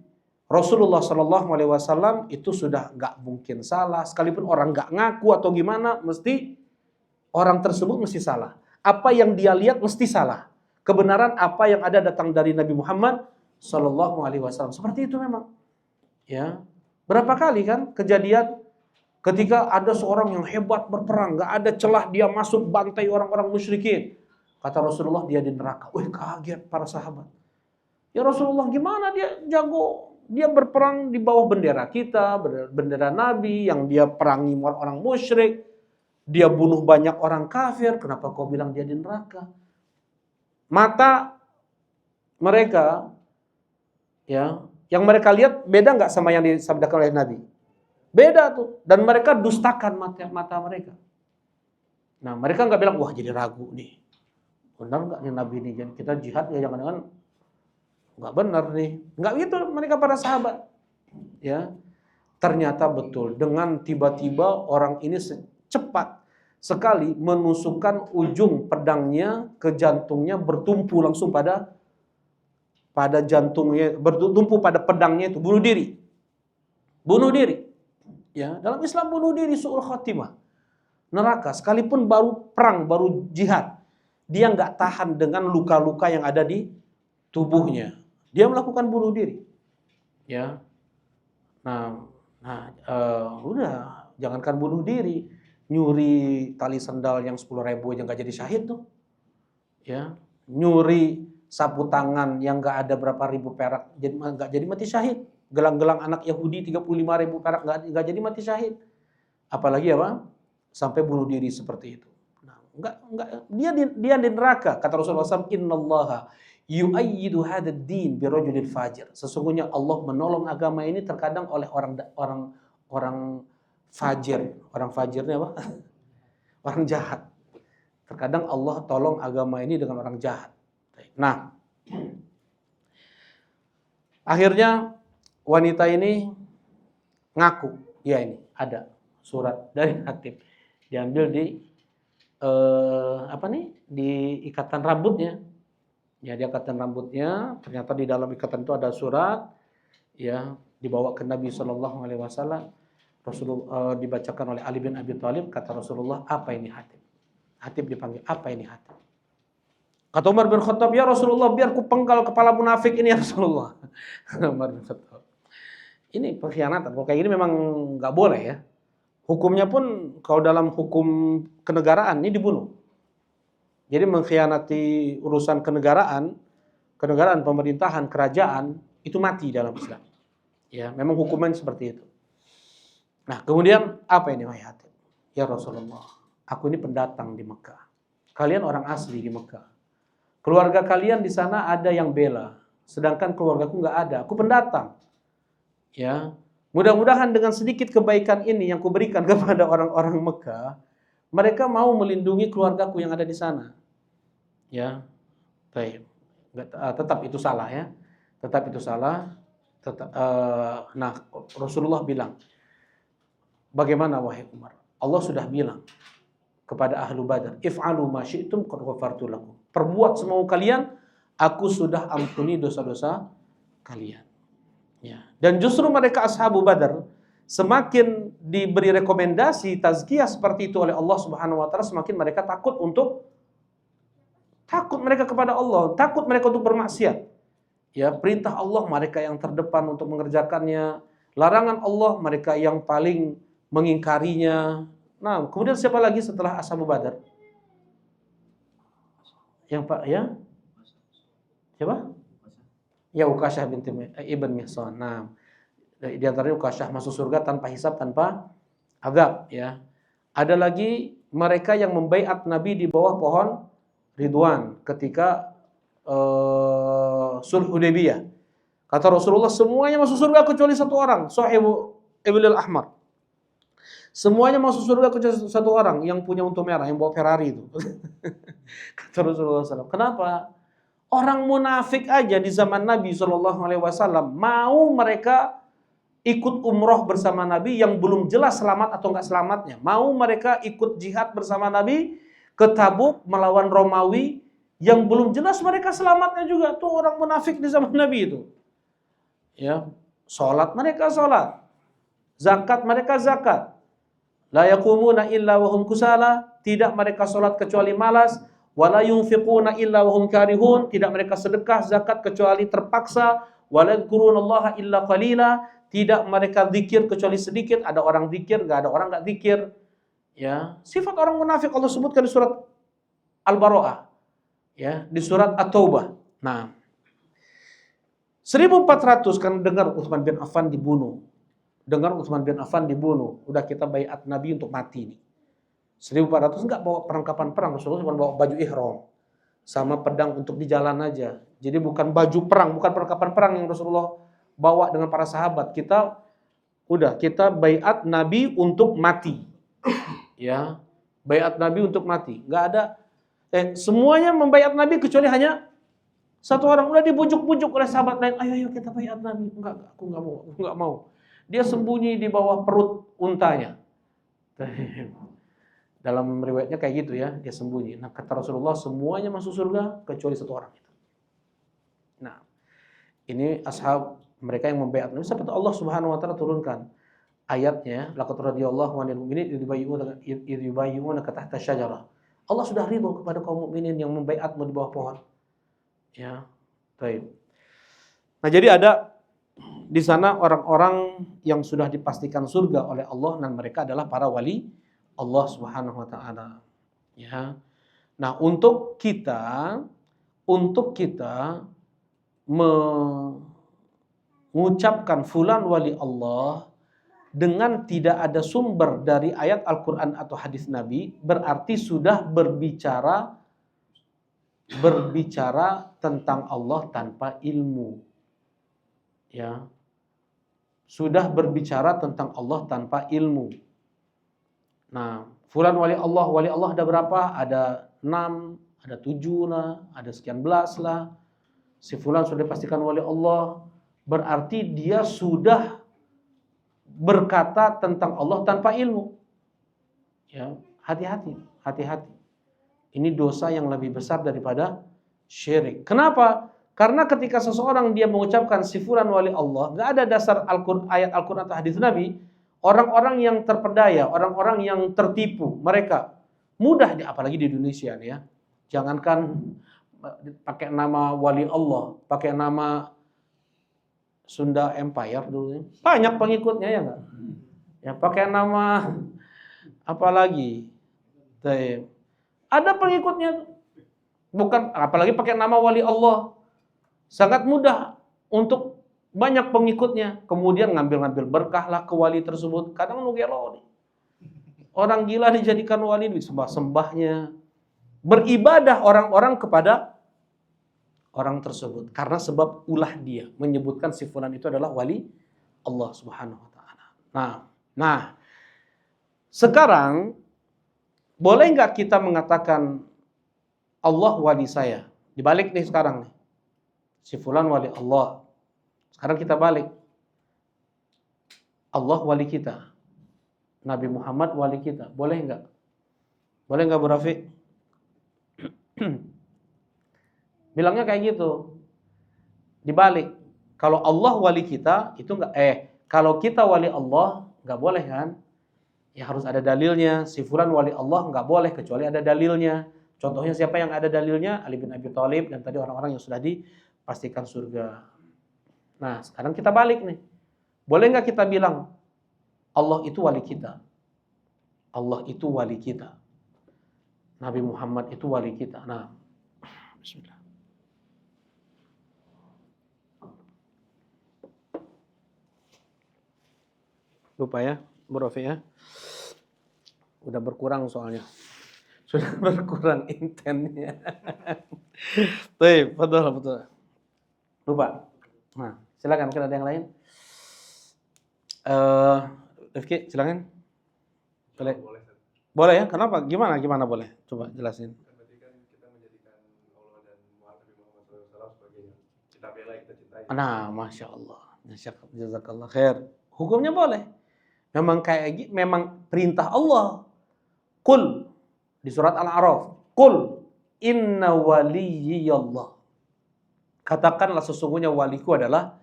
Rasulullah SAW itu sudah nggak mungkin salah. Sekalipun orang nggak ngaku atau gimana, mesti orang tersebut mesti salah. Apa yang dia lihat mesti salah. Kebenaran apa yang ada datang dari Nabi Muhammad SAW. Seperti itu memang. Ya, berapa kali kan kejadian ketika ada seorang yang hebat berperang, nggak ada celah dia masuk bantai orang-orang musyrikin. Kata Rasulullah, dia di neraka. Wih, kaget para sahabat. Ya Rasulullah, gimana dia jago? Dia berperang di bawah bendera kita, bendera Nabi, yang dia perangi orang musyrik. Dia bunuh banyak orang kafir. Kenapa kau bilang dia di neraka? Mata mereka, ya, yang mereka lihat beda nggak sama yang disabdakan oleh Nabi? Beda tuh. Dan mereka dustakan mata mereka. Nah, mereka nggak bilang, wah jadi ragu nih. Benar nggak nih Nabi ini? Kita jihad ya, jangan-jangan nggak benar nih. Nggak gitu mereka para sahabat. Ya, ternyata betul. Dengan tiba-tiba orang ini cepat sekali menusukkan ujung pedangnya ke jantungnya, bertumpu langsung pada jantungnya, bertumpu pada pedangnya itu, bunuh diri. Bunuh diri. Ya, dalam Islam bunuh diri su'ul khatimah. Neraka, sekalipun baru perang, baru jihad. Dia nggak tahan dengan luka-luka yang ada di tubuhnya. Dia melakukan bunuh diri. Ya. Udah, jangankan bunuh diri, nyuri tali sendal yang 10.000 aja nggak jadi syahid tuh. Ya, nyuri sapu tangan yang nggak ada berapa ribu perak, nggak jadi mati syahid. Gelang-gelang anak Yahudi 35.000 perak nggak jadi mati syahid. Apalagi apa? Sampai bunuh diri seperti itu. Enggak, dia di neraka. Kata Rasulullah SAW, innallaha yu'ayyidu hadzal din birajulil fajir. Sesungguhnya Allah menolong agama ini terkadang oleh orang fajir. Orang fajirnya apa? Orang jahat. Terkadang Allah tolong agama ini dengan orang jahat. Nah, akhirnya wanita ini ngaku, ya ini ada surat dari Hatib. Diambil di di ikatan rambutnya. Ya, di ikatan rambutnya, ternyata di dalam ikatan itu ada surat, ya, dibawa ke Nabi SAW. Rasulullah dibacakan oleh Ali bin Abi Thalib. Kata Rasulullah, apa ini Hatib? Hatib dipanggil, apa ini Hatib? Kata Umar bin Khattab, ya Rasulullah, biar ku penggal kepala munafik ini ya Rasulullah. Umar bin Khattab, ini pengkhianatan. Kalau kayak gini memang nggak boleh ya. Hukumnya pun kalau dalam hukum kenegaraan ini dibunuh. Jadi mengkhianati urusan kenegaraan pemerintahan, kerajaan, itu mati dalam Islam. Ya, memang hukuman seperti itu. Nah, kemudian apa ini wahai Hatib? Ya Rasulullah, aku ini pendatang di Mekah. Kalian orang asli di Mekah. Keluarga kalian di sana ada yang bela, sedangkan keluargaku nggak ada. Aku pendatang. Ya, mudah-mudahan dengan sedikit kebaikan ini yang kuberikan kepada orang-orang Mekah, mereka mau melindungi keluargaku yang ada di sana. Ya, baik. Tetap itu salah ya. Tetap itu salah. Nah, Rasulullah bilang, bagaimana wahai Umar? Allah sudah bilang kepada ahlu Badar, if'alu ma syi'tum qad ghafartu lakum. Perbuat semau kalian, aku sudah ampuni dosa-dosa kalian. Ya. Dan justru mereka ashabu Badar semakin diberi rekomendasi tazkiyah seperti itu oleh Allah Subhanahu wa taala, semakin mereka takut mereka kepada Allah, takut mereka untuk bermaksiat. Ya, perintah Allah mereka yang terdepan untuk mengerjakannya, larangan Allah mereka yang paling mengingkarinya. Nah, kemudian siapa lagi setelah ashabu Badar? Yang Pak ya? Siapa? Ya Ukasyah binti Ibn Mihsan. Nah, di antaranya Ukasyah masuk surga tanpa hisab, tanpa azab ya. Ada lagi mereka yang membaiat Nabi di bawah pohon Ridwan ketika Sulh Hudaybiyah. Kata Rasulullah, semuanya masuk surga kecuali satu orang, Sahibu Ibil Ahmar. Semuanya masuk surga kecuali satu orang yang punya untu merah, yang bawa Ferrari itu. Kata Rasulullah SAW. Kenapa? Orang munafik aja di zaman Nabi SAW mau mereka ikut umroh bersama Nabi yang belum jelas selamat atau enggak selamatnya. Mau mereka ikut jihad bersama Nabi ke Tabuk melawan Romawi yang belum jelas mereka selamatnya juga. Tuh orang munafik di zaman Nabi itu. Ya, salat mereka salat, zakat mereka zakat. La yaqumuna illa wa hum kusala, tidak mereka salat kecuali malas. Wala yunfiquna illa wa hum karihun, tidak mereka sedekah zakat kecuali terpaksa. Wala yadhkurunallaha illa qalila, tidak mereka zikir kecuali sedikit. Ada orang zikir, enggak ada orang enggak zikir. Ya, sifat orang munafik Allah sebutkan di surat Al-Bara'ah. Ya, di surat At-Taubah. Nah, 1400 kan dengar Utsman bin Affan dibunuh. Dengar Utsman bin Affan dibunuh. Udah kita baiat Nabi untuk mati nih. 1400 enggak bawa perlengkapan perang, Rasulullah cuma bawa baju ihram sama pedang untuk di jalan aja. Jadi bukan baju perang, bukan perlengkapan perang yang Rasulullah bawa dengan para sahabat. Kita baiat Nabi untuk mati. Ya, baiat Nabi untuk mati. Enggak ada semuanya membaiat Nabi kecuali hanya satu orang. Udah dibujuk-bujuk oleh sahabat lain, ayo kita baiat Nabi. Enggak, aku enggak mau. Dia sembunyi di bawah perut untanya. Dalam riwayatnya kayak gitu ya, dia sembunyi. Nah, kata Rasulullah, semuanya masuk surga kecuali satu orang itu. Nah, ini ashab mereka yang membaiat Nabi. Seperti Allah Subhanahu wa taala turunkan ayatnya, laqad radhiyallahu 'anil mu'minin idh yubayyi'unaka tahta syajarah. Allah sudah ridho kepada kaum mukminin yang membaiatmu di bawah pohon. Ya, baik. Nah, jadi ada di sana orang-orang yang sudah dipastikan surga oleh Allah dan mereka adalah para wali Allah Subhanahu wa taala. Ya. Nah, untuk kita mengucapkan fulan wali Allah dengan tidak ada sumber dari ayat Al-Qur'an atau hadis Nabi, berarti sudah berbicara tentang Allah tanpa ilmu. Ya. Sudah berbicara tentang Allah tanpa ilmu. Nah, fulan wali Allah ada berapa? Ada 6, ada 7 lah, ada sekian belas lah. Si fulan sudah dipastikan wali Allah, berarti dia sudah berkata tentang Allah tanpa ilmu. Ya, hati-hati. Ini dosa yang lebih besar daripada syirik. Kenapa? Karena ketika seseorang dia mengucapkan si fulan wali Allah, enggak ada dasar ayat Al-Qur'an atau hadis Nabi, orang-orang yang terpedaya, orang-orang yang tertipu, mereka mudah apalagi di Indonesia nih ya. Jangankan pakai nama wali Allah, pakai nama Sunda Empire dulu. Banyak pengikutnya ya enggak? Ya pakai nama apalagi? Ada pengikutnya, bukan apalagi pakai nama wali Allah. Sangat mudah untuk banyak pengikutnya. Kemudian ngambil-ngambil berkah lah ke wali tersebut. Kadang lu gelo nih. Orang gila dijadikan wali, disembah-sembahnya. Beribadah orang-orang kepada orang tersebut. Karena sebab ulah dia menyebutkan si fulan itu adalah wali Allah Subhanahu wa taala. Nah, sekarang boleh nggak kita mengatakan Allah wali saya? Dibalik nih sekarang nih. Si fulan wali Allah. Sekarang kita balik. Allah wali kita. Nabi Muhammad wali kita. Boleh enggak? Boleh enggak Bu Rafiq? Bilangnya kayak gitu. Dibalik. Kalau Allah wali kita, itu enggak kalau kita wali Allah, enggak boleh kan? Ya harus ada dalilnya. Si fulan wali Allah enggak boleh kecuali ada dalilnya. Contohnya siapa yang ada dalilnya? Ali bin Abi Thalib dan tadi orang-orang yang sudah dipastikan surga. Nah, sekarang kita balik nih. Boleh nggak kita bilang Allah itu wali kita? Allah itu wali kita. Nabi Muhammad itu wali kita. Nah, Bismillah. Lupa ya, Bu Rofi ya. Udah berkurang soalnya. Sudah berkurang intennya. Baik, betul. Lupa. Nah, silakan, mungkin ada yang lain. Rifki, silakan. Boleh. Boleh ya? Kenapa? Gimana boleh? Coba jelasin. Berarti kan kita menjadikan Allah dan Nabi Muhammad SAW sebagai kita bela, kita cintai. Nah, Masya Allah. Jazakallah khair. Hukumnya boleh. Memang perintah Allah. Qul di surat Al-A'raf. Qul inna waliyallah. Katakanlah sesungguhnya waliku adalah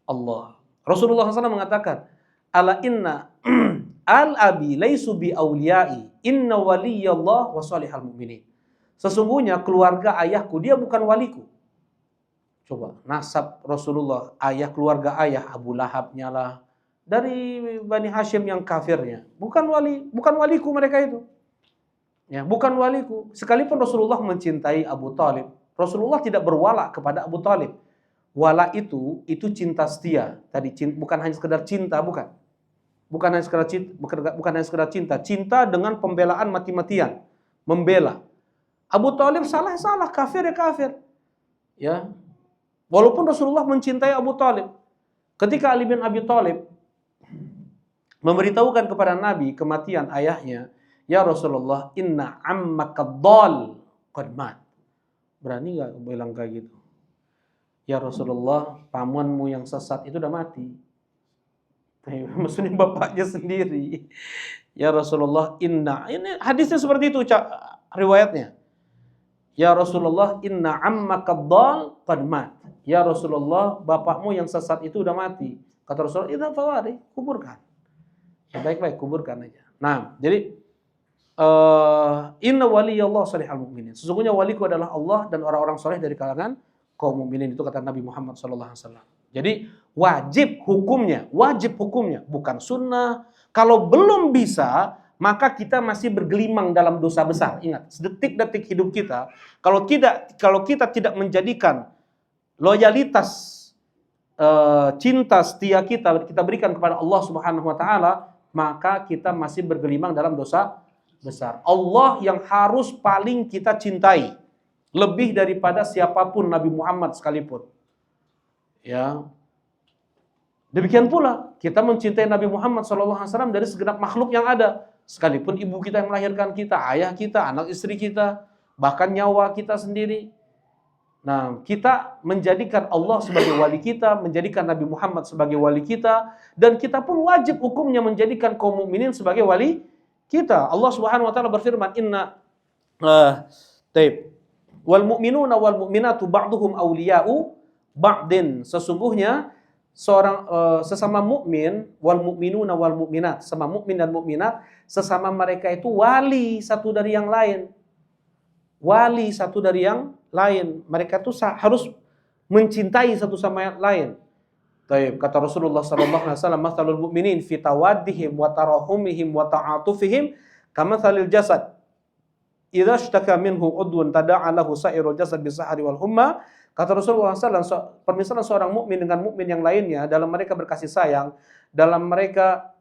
Allah. Rasulullah SAW mengatakan, ala inna al-abi laisu bi awliyai, inna waliyallah wa salihal mu'minin. Sesungguhnya keluarga ayahku, dia bukan waliku. Coba, nasab Rasulullah, keluarga ayah, Abu Lahabnya lah, dari Bani Hashim yang kafirnya. Bukan waliku mereka itu. Ya, bukan waliku. Sekalipun Rasulullah mencintai Abu Talib, Rasulullah tidak berwala kepada Abu Talib. Wala itu cinta setia. Bukan hanya sekedar cinta, bukan. Bukan hanya sekedar cinta. Cinta dengan pembelaan mati-matian. Membela. Abu Talib salah, kafir ya kafir. Ya. Walaupun Rasulullah mencintai Abu Talib. Ketika Ali bin Abi Talib memberitahukan kepada Nabi kematian ayahnya, ya Rasulullah, inna ammaka dhal qad mat. Berani gak bilang kayak gitu? Ya Rasulullah, pamanmu yang sesat itu udah mati. Maksudnya bapaknya sendiri. Ya Rasulullah, ini hadisnya seperti itu riwayatnya. Ya Rasulullah, inna ammaka dhal qad mat. Ya Rasulullah, bapakmu yang sesat itu udah mati. Kata Rasulullah, idza fawari, kuburkan. Ya baik-baik, kuburkan aja. Nah, jadi inna waliyallah salihal mu'minin. Sesungguhnya waliku adalah Allah dan orang-orang soleh dari kalangan kaum mukminin, itu kata Nabi Muhammad SAW. Jadi wajib hukumnya, bukan sunnah. Kalau belum bisa, maka kita masih bergelimang dalam dosa besar. Ingat, sedetik-detik hidup kita, kalau kita tidak menjadikan loyalitas, cinta setia kita berikan kepada Allah Subhanahu wa taala, maka kita masih bergelimang dalam dosa besar. Allah yang harus paling kita cintai lebih daripada siapapun, Nabi Muhammad sekalipun. Ya. Demikian pula kita mencintai Nabi Muhammad SAW dari segenap makhluk yang ada, sekalipun ibu kita yang melahirkan kita, ayah kita, anak istri kita, bahkan nyawa kita sendiri. Nah, kita menjadikan Allah sebagai wali kita, menjadikan Nabi Muhammad sebagai wali kita, dan kita pun wajib hukumnya menjadikan kaum mukminin sebagai wali kita. Allah Subhanahu wa taala berfirman, wal mu'minuna wal mu'minatu ba'duhum awliya'u ba'din. Sesungguhnya sesama mukmin, wal mu'minuna wal mu'minat, sesama mukmin dan mukminat, sesama mereka itu wali satu dari yang lain. Wali satu dari yang lain. Mereka itu harus mencintai satu sama yang lain. Kata Rasulullah sallallahu alaihi wasallam, "Matsalul mu'minin fi tawaddihim wa tarahumihim wa ta'atufihim kamatsalil jasad. Idza ishtaka minhu udwun tada'a lahu sa'irul jasad bisahari wal humma." Kata Rasulullah SAW, permisalan seorang mukmin dengan mukmin yang lainnya dalam mereka berkasih sayang, dalam mereka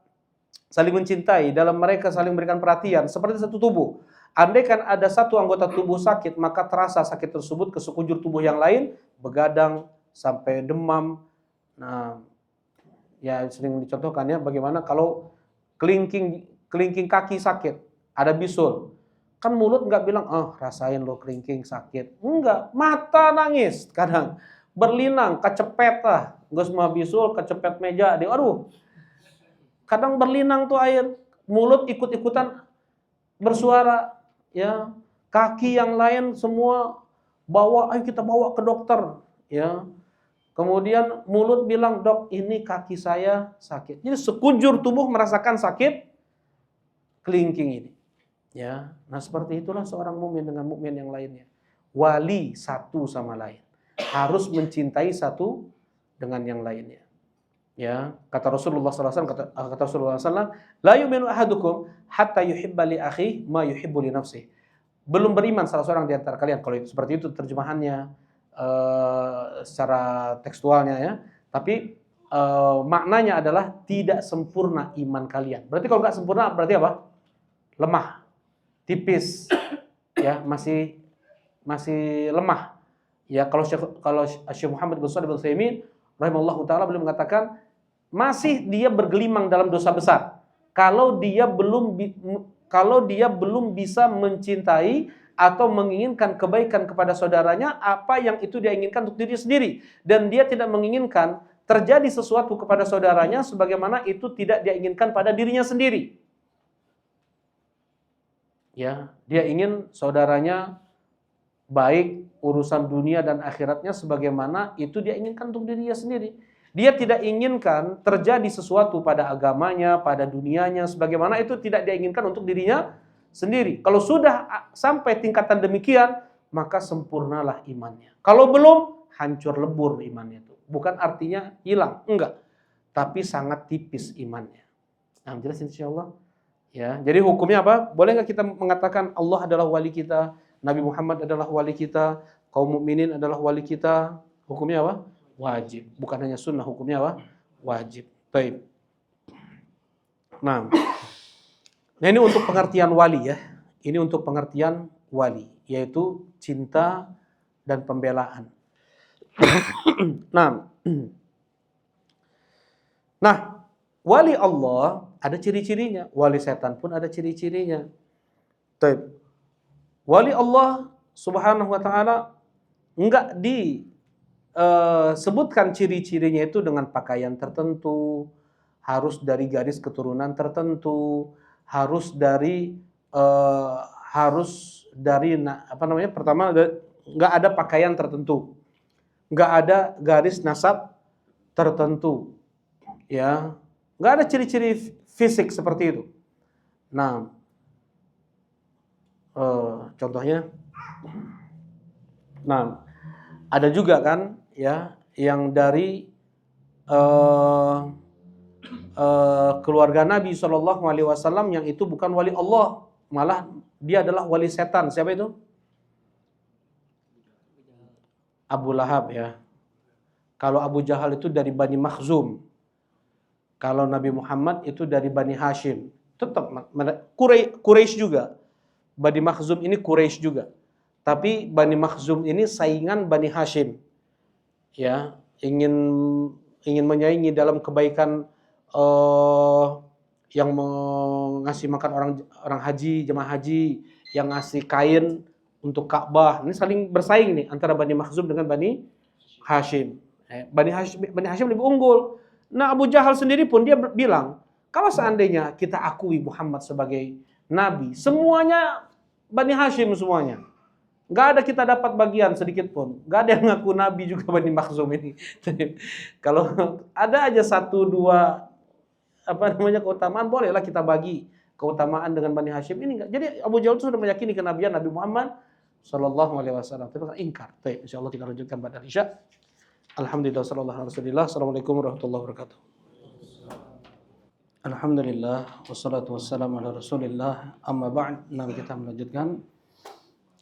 saling mencintai, dalam mereka saling memberikan perhatian seperti satu tubuh. Andaikan ada satu anggota tubuh sakit, maka terasa sakit tersebut ke sekujur tubuh yang lain, begadang sampai demam. Nah, ya sering dicontohkan ya, bagaimana kalau kelingking kaki sakit, ada bisul. Kan mulut nggak bilang, rasain lo kelingking sakit. Enggak, mata nangis kadang. Berlinang, kecepet lah. Nggak semua bisul, kecepet meja. Aduh, kadang berlinang tuh air. Mulut ikut-ikutan bersuara. Ya, kaki yang lain semua ayo kita bawa ke dokter. Ya, kemudian mulut bilang, dok ini kaki saya sakit. Jadi sekujur tubuh merasakan sakit kelingking ini. Ya, nah seperti itulah seorang mukmin dengan mukmin yang lainnya. Wali satu sama lain. Harus mencintai satu dengan yang lainnya. Ya, kata Rasulullah SAW, kata Rasulullah SAW, la yu'minu ahadukum hatta yuhibba li akhihi ma yuhibbu li nafsihi. belum beriman salah seorang di antara kalian. Kalau seperti itu terjemahannya secara tekstualnya ya. Tapi maknanya adalah tidak sempurna iman kalian. Berarti kalau nggak sempurna berarti apa? Lemah, tipis, ya masih lemah. Ya kalau Syekh Muhammad bin Shalih Al-Utsaimin rahimahullahu taala beliau mengatakan masih dia bergelimang dalam dosa besar. Kalau dia belum bisa mencintai atau menginginkan kebaikan kepada saudaranya, apa yang itu dia inginkan untuk diri sendiri, dan dia tidak menginginkan terjadi sesuatu kepada saudaranya sebagaimana itu tidak dia inginkan pada dirinya sendiri. Ya, dia ingin saudaranya baik urusan dunia dan akhiratnya sebagaimana itu dia inginkan untuk dirinya sendiri. Dia tidak inginkan terjadi sesuatu pada agamanya, pada dunianya sebagaimana itu tidak dia inginkan untuk dirinya sendiri. Kalau sudah sampai tingkatan demikian, maka sempurnalah imannya. Kalau belum, hancur lebur imannya itu. Bukan artinya hilang, enggak. Tapi sangat tipis imannya. Nah, jelas insyaallah. Ya, jadi hukumnya apa? Boleh nggak kita mengatakan Allah adalah wali kita, Nabi Muhammad adalah wali kita, kaum mukminin adalah wali kita? Hukumnya apa? Wajib. Bukan hanya sunnah, hukumnya apa? Wajib. Baik. Nah, ini untuk pengertian wali ya. Ini untuk pengertian wali, yaitu cinta dan pembelaan. Nah, wali Allah ada ciri-cirinya. Wali setan pun ada ciri-cirinya. Baik. Wali Allah Subhanahu wa taala enggak disebutkan ciri-cirinya itu dengan pakaian tertentu, harus dari garis keturunan tertentu, harus dari pertama enggak ada pakaian tertentu. Enggak ada garis nasab tertentu. Ya, enggak ada ciri-ciri fisik seperti itu. Nah, contohnya, nah ada juga kan ya yang dari keluarga Nabi SAW yang itu bukan wali Allah, malah dia adalah wali setan. Siapa itu? Abu Lahab ya. Kalau Abu Jahal itu dari Bani Makhzum. Kalau Nabi Muhammad itu dari Bani Hashim. Tetap Quraisy juga. Bani Makhzum ini Quraisy juga. Tapi Bani Makhzum ini saingan Bani Hashim. Ya, ingin menyaingi dalam kebaikan yang ngasih makan orang haji, jemaah haji, yang ngasih kain untuk Ka'bah. Ini saling bersaing nih antara Bani Makhzum dengan Bani Hashim. Bani Hashim lebih unggul. Nah, Abu Jahal sendiri pun dia bilang, kalau seandainya kita akui Muhammad sebagai nabi, semuanya Bani Hashim semuanya. Nggak ada kita dapat bagian sedikit pun. Nggak ada yang ngaku nabi juga Bani Makhzum ini. Kalau ada aja 1-2 keutamaan, bolehlah kita bagi keutamaan dengan Bani Hashim ini enggak. Jadi Abu Jahal itu sudah meyakini kenabian Nabi Muhammad sallallahu alaihi wasallam. Tapi ingkar. Baik, insyaallah kita lanjutkan pada Isya. Alhamdulillah sallallahu alaihi wasallam. Assalamualaikum warahmatullahi wabarakatuh. Alhamdulillah wassalatu wassalamu ala Rasulillah. Amma ba'd. Nah, kita melanjutkan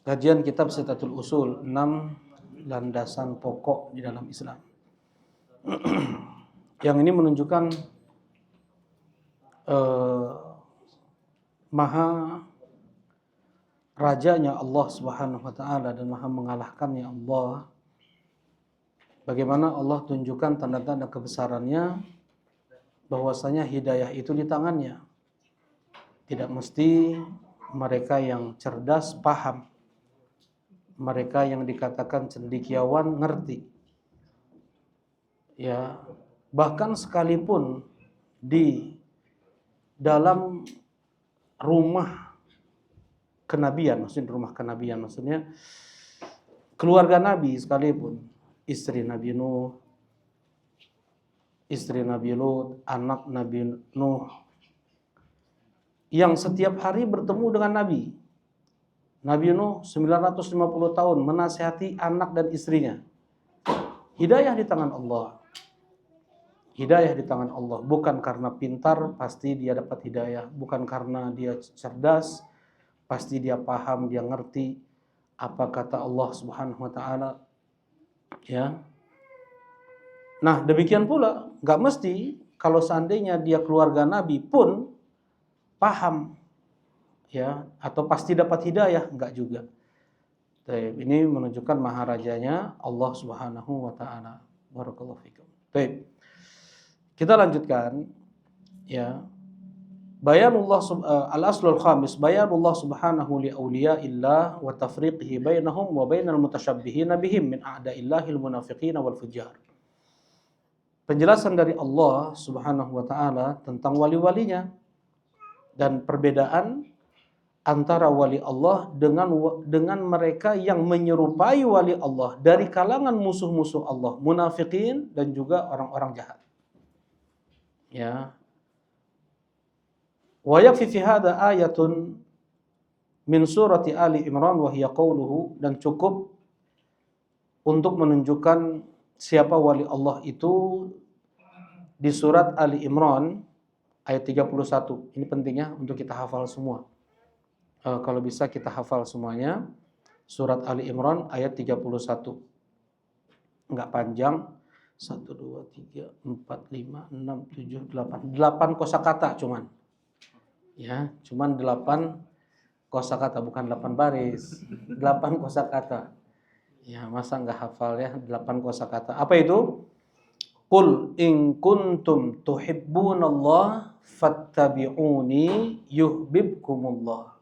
kajian kitab Sittatul Usul, 6 landasan pokok di dalam Islam. Yang ini menunjukkan maha rajanya Allah Subhanahu wa taala dan maha mengalahkannya Allah. Bagaimana Allah tunjukkan tanda-tanda kebesarannya, bahwasanya hidayah itu di tangannya. Tidak mesti mereka yang cerdas paham. Mereka yang dikatakan cendekiawan ngerti. Ya, bahkan sekalipun di dalam rumah kenabian, maksudnya keluarga Nabi sekalipun, istri Nabi Nuh, istri Nabi Lut, anak Nabi Nuh, yang setiap hari bertemu dengan Nabi. Nabi Nuh 950 tahun menasihati anak dan istrinya. Hidayah di tangan Allah. Hidayah di tangan Allah. Bukan karena pintar pasti dia dapat hidayah. Bukan karena dia cerdas pasti dia paham, dia ngerti apa kata Allah Subhanahu wa taala, ya. Nah, demikian pula nggak mesti kalau seandainya dia keluarga Nabi pun paham, ya, atau pasti dapat hidayah, nggak juga. Baik, ini menunjukkan maharajanya Allah Subhanahu wa taala. Barakallahu fikum. Baik. Kita lanjutkan, ya. Al-aslul khamis bayanullah subhanahu li awliyaillah wa tafriqihi bainahum wa bainal mutasyabbihin bihim min a'daillahil munafiqin wal fujjar. Penjelasan dari Allah Subhanahu wa taala tentang wali-walinya dan perbedaan antara wali Allah dengan mereka yang menyerupai wali Allah dari kalangan musuh-musuh Allah, munafikin dan juga orang-orang jahat. Ya. Wa yakfi fi hadha ayatun min surati Ali Imran wa hiya qawluhu, dan cukup untuk menunjukkan siapa wali Allah itu di surat Ali Imran ayat 31. Ini pentingnya untuk kita hafal semua. Kalau bisa kita hafal semuanya. Surat Ali Imran ayat 31. Enggak panjang. 1, 2, 3, 4, 5, 6, 7, 8. 8 kosakata cuman. Ya, cuman 8 kosakata, bukan 8 baris. 8 kosakata. Ya, masa enggak hafal ya 8 kosakata. Apa itu? Qul in kuntum tuhibbunallah fattabi'uni yuhibbukumullah.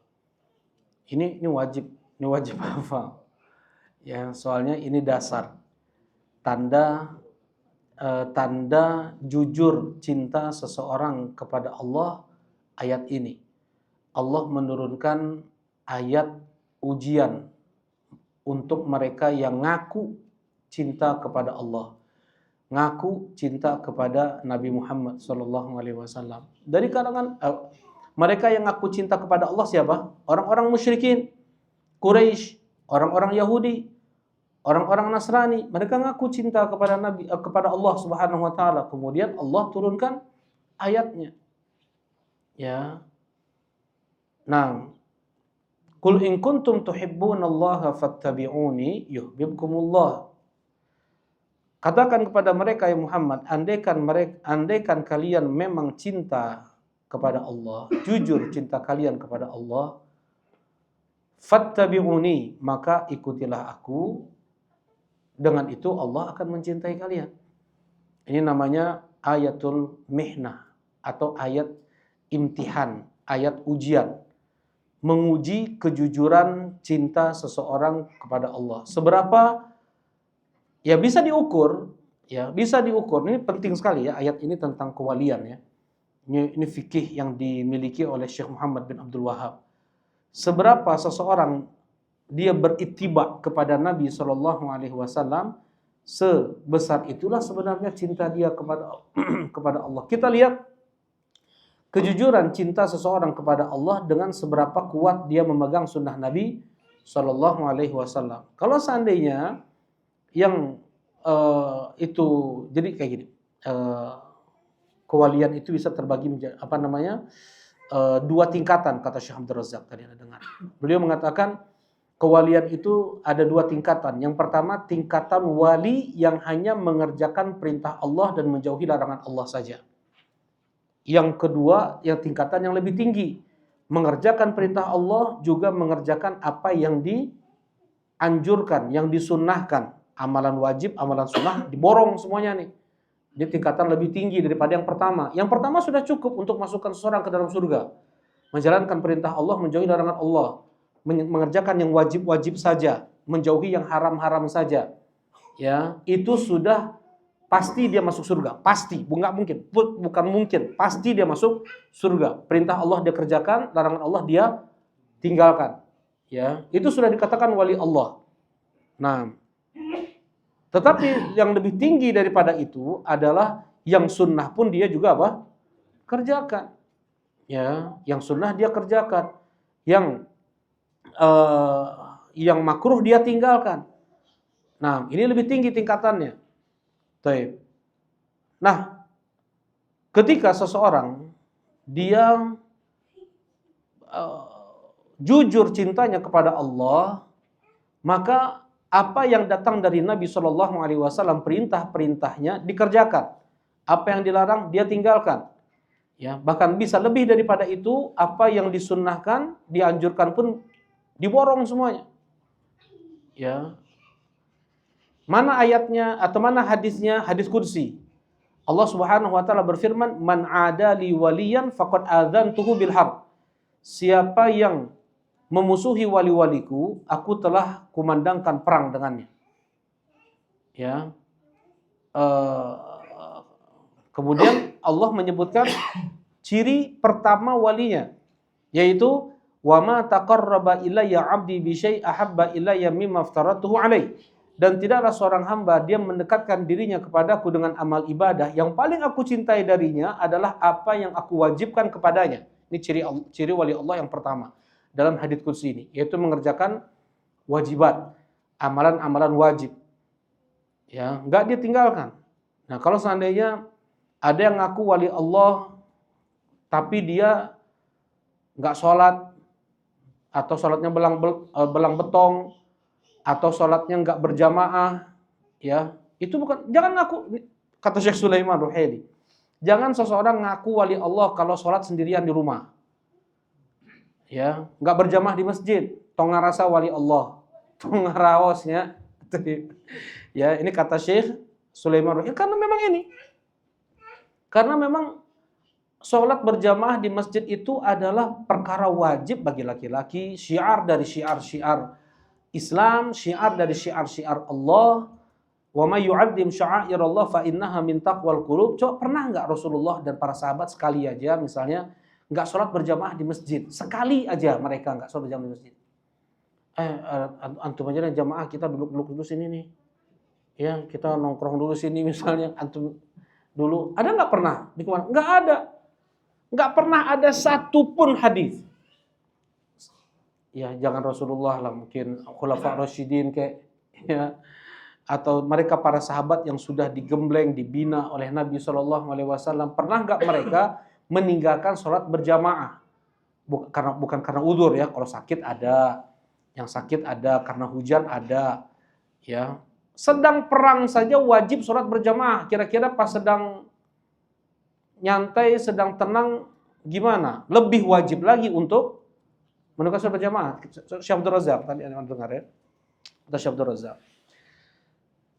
Ini wajib hafal. Ya, soalnya ini dasar. Tanda jujur cinta seseorang kepada Allah, ayat ini. Allah menurunkan ayat ujian untuk mereka yang ngaku cinta kepada Allah, ngaku cinta kepada Nabi Muhammad SAW. Dari kalangan mereka yang ngaku cinta kepada Allah siapa? Orang-orang musyrikin, Quraisy, orang-orang Yahudi, orang-orang Nasrani. Mereka ngaku cinta kepada Nabi, kepada Allah Subhanahu wa taala. Kemudian Allah turunkan ayatnya. Ya. Nah, qul in kuntum tuhibbunallaha fattabi'uni yuhibbukumullah. Katakan kepada mereka ya Muhammad, andaikan kalian memang cinta kepada Allah, jujur cinta kalian kepada Allah, fattabi'uni, maka ikutilah aku. Dengan itu Allah akan mencintai kalian. Ini namanya ayatul mihnah atau ayat imtihan, ayat ujian. Menguji kejujuran cinta seseorang kepada Allah. Seberapa ya bisa diukur, ya bisa diukur. Ini penting sekali ya, ayat ini tentang kewalian ya. Ini fikih yang dimiliki oleh Syekh Muhammad bin Abdul Wahab. Seberapa seseorang dia berittiba kepada Nabi SAW, sebesar itulah sebenarnya cinta dia kepada Allah. Kita lihat kejujuran cinta seseorang kepada Allah dengan seberapa kuat dia memegang sunnah Nabi SAW. Kalau seandainya yang itu jadi kayak gini, kewalian itu bisa terbagi menjadi dua tingkatan, kata Syekh Abdul Razak tadi Anda dengar. Beliau mengatakan kewalian itu ada dua tingkatan. Yang pertama tingkatan wali yang hanya mengerjakan perintah Allah dan menjauhi larangan Allah saja. Yang kedua, yang tingkatan yang lebih tinggi, mengerjakan perintah Allah juga mengerjakan apa yang dianjurkan, yang disunnahkan. Amalan wajib, amalan sunnah diborong semuanya nih. Ini tingkatan lebih tinggi daripada yang pertama. Yang pertama sudah cukup untuk masukkan seseorang ke dalam surga. Menjalankan perintah Allah, menjauhi larangan Allah. Mengerjakan yang wajib-wajib saja, menjauhi yang haram-haram saja. Ya, itu sudah pasti dia masuk surga. Pasti, bukan mungkin. Pasti dia masuk surga. Perintah Allah dia kerjakan, larangan Allah dia tinggalkan. Ya, itu sudah dikatakan wali Allah. Nah, tetapi yang lebih tinggi daripada itu adalah yang sunnah pun dia juga kerjakan. Ya, yang sunnah dia kerjakan. Yang makruh dia tinggalkan. Nah, ini lebih tinggi tingkatannya. Baik. Nah, ketika seseorang dia jujur cintanya kepada Allah, maka apa yang datang dari Nabi Shallallahu Alaihi Wasallam, perintah-perintahnya dikerjakan, apa yang dilarang dia tinggalkan. Ya, bahkan bisa lebih daripada itu, apa yang disunnahkan, dianjurkan pun diborong semuanya. Ya, mana ayatnya atau mana hadisnya? Hadis qudsi. Allah Subhanahu wa taala berfirman, "Man adali waliyan faqad adzantuhu bil harb." Siapa yang memusuhi wali-waliku, aku telah kumandangkan perang dengannya. Ya. Kemudian Allah menyebutkan ciri pertama walinya, yaitu wa ma taqarraba ilayya 'abdi bi syai' ahabba ilayya mimma aftaratuhu 'alaihi. Dan tidaklah seorang hamba dia mendekatkan dirinya kepadaku dengan amal ibadah, yang paling aku cintai darinya adalah apa yang aku wajibkan kepadanya. Ini ciri wali Allah yang pertama dalam hadits qudsi ini, yaitu mengerjakan wajibat, amalan-amalan wajib. Ya, enggak dia tinggalkan. Nah, kalau seandainya ada yang ngaku wali Allah tapi dia enggak sholat, atau sholatnya belang betong, atau sholatnya enggak berjamaah, ya, itu bukan, jangan ngaku, kata Syekh Sulaiman Ruhaili, jangan seseorang ngaku wali Allah kalau sholat sendirian di rumah. Ya, enggak berjamaah di masjid, tong ngarasa wali Allah, tong ngaraosnya. Ya, ini kata Syekh Sulaiman Ruhaili, karena memang sholat berjamaah di masjid itu adalah perkara wajib bagi laki-laki, syiar dari syiar-syiar Islam, syiar dari syiar-syiar Allah. Wa may yu'azzim sya'airallah fa innaha min taqwal qulub. Coba pernah enggak Rasulullah dan para sahabat sekali aja misalnya enggak sholat berjamaah di masjid? Sekali aja mereka enggak sholat berjamaah di masjid. Antum aja jamaah, kita duduk sini nih. Ya, kita nongkrong dulu sini misalnya, antum dulu. Ada enggak pernah? Di kemana? Enggak ada. Enggak pernah ada satupun hadis. Ya, jangan Rasulullah lah, mungkin khulafa rasyidin kayak, ya, atau mereka para sahabat yang sudah digembleng, dibina oleh Nabi Shallallahu Alaihi Wasallam, pernah nggak mereka meninggalkan sholat berjamaah? Bukan karena udzur ya, kalau sakit ada, yang sakit ada, karena hujan ada, ya. Sedang perang saja wajib sholat berjamaah. Kira-kira pas sedang nyantai, sedang tenang, gimana? Lebih wajib lagi untuk menegakkan sholat berjamaah. Syekh Abdul Razak tadi Anda dengar ya. Kata Syekh Abdul Razak.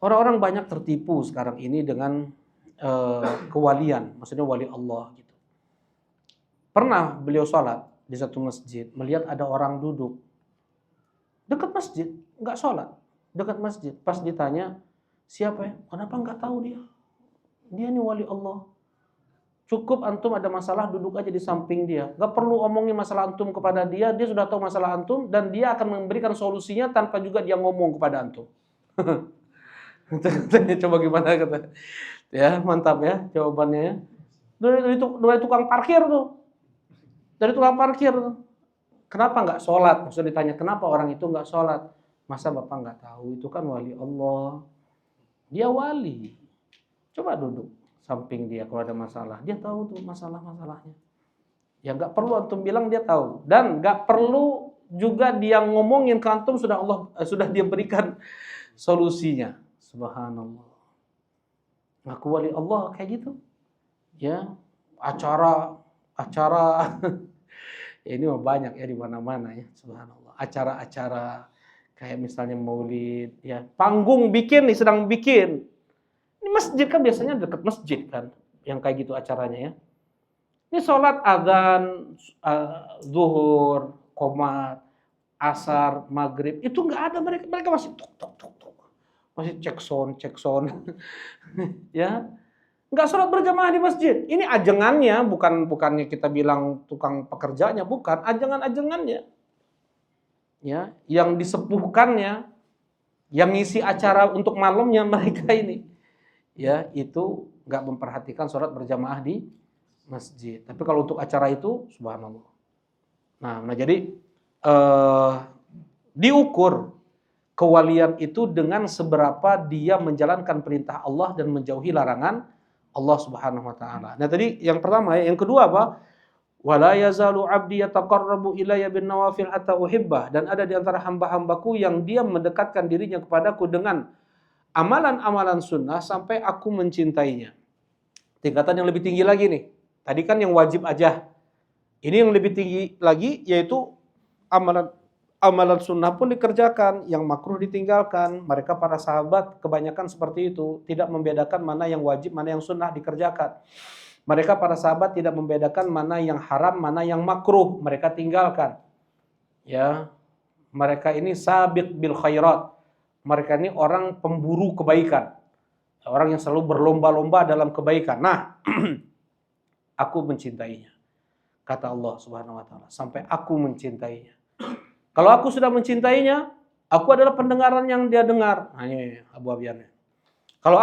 Orang-orang banyak tertipu sekarang ini dengan kewalian, maksudnya wali Allah gitu. Pernah beliau sholat di satu masjid, melihat ada orang duduk dekat masjid, enggak sholat, dekat masjid. Pas ditanya, siapa ya? Kenapa enggak tahu dia? Dia nih wali Allah. Cukup antum ada masalah, duduk aja di samping dia. Gak perlu omongin masalah antum kepada dia, dia sudah tahu masalah antum, dan dia akan memberikan solusinya tanpa juga dia ngomong kepada antum. Coba gimana kata? Ya, mantap ya jawabannya ya. Dari tukang parkir tuh. Dari tukang parkir tuh. Kenapa nggak sholat? Maksudnya ditanya, kenapa orang itu nggak sholat? Masa Bapak nggak tahu? Itu kan wali Allah. Dia wali. Coba duduk samping dia kalau ada masalah, dia tahu tuh masalah-masalahnya. Ya nggak perlu antum bilang dia tahu, dan nggak perlu juga dia ngomongin ke antum, sudah dia berikan solusinya. Subhanallah. Ngaku wali Allah kayak gitu. Ya, acara ya ini mah banyak ya di mana-mana ya. Subhanallah. Acara-acara kayak misalnya maulid, ya, panggung bikin nih, sedang bikin. Ini masjid kan biasanya dekat masjid kan, yang kayak gitu acaranya ya. Ini sholat, azan, zuhur, qomat, asar, maghrib, itu nggak ada, mereka masih tuk, masih cek sound, ya, nggak sholat berjamaah di masjid. Ini ajengannya, bukannya kita bilang tukang pekerjanya, bukan, ajengannya, ya, yang disepuhkannya, yang ngisi acara untuk malamnya mereka ini. Ya, itu nggak memperhatikan sholat berjamaah di masjid. Tapi kalau untuk acara itu, subhanallah. Nah jadi diukur kewalian itu dengan seberapa dia menjalankan perintah Allah dan menjauhi larangan Allah Subhanahu Wa Taala. Nah tadi yang pertama ya, yang kedua apa? Wala yazalu 'abdi yataqarrabu ilayya bin nawafil hatta uhibbah, dan ada di antara hamba-hambaku yang dia mendekatkan dirinya kepadaku dengan amalan-amalan sunnah sampai aku mencintainya. Tingkatan yang lebih tinggi lagi nih. Tadi kan yang wajib aja. Ini yang lebih tinggi lagi yaitu amalan amalan sunnah pun dikerjakan, yang makruh ditinggalkan. Mereka para sahabat kebanyakan seperti itu, tidak membedakan mana yang wajib, mana yang sunnah dikerjakan. Mereka para sahabat tidak membedakan mana yang haram, mana yang makruh, mereka tinggalkan. Ya, mereka ini sabiq bil khairat. Mereka ini orang pemburu kebaikan. Orang yang selalu berlomba-lomba dalam kebaikan. Nah, aku mencintainya. Kata Allah Subhanahu wa taala, sampai aku mencintainya. Kalau aku sudah mencintainya, aku adalah pendengaran yang dia dengar. Nah, ini Abu Abiannya. Kalau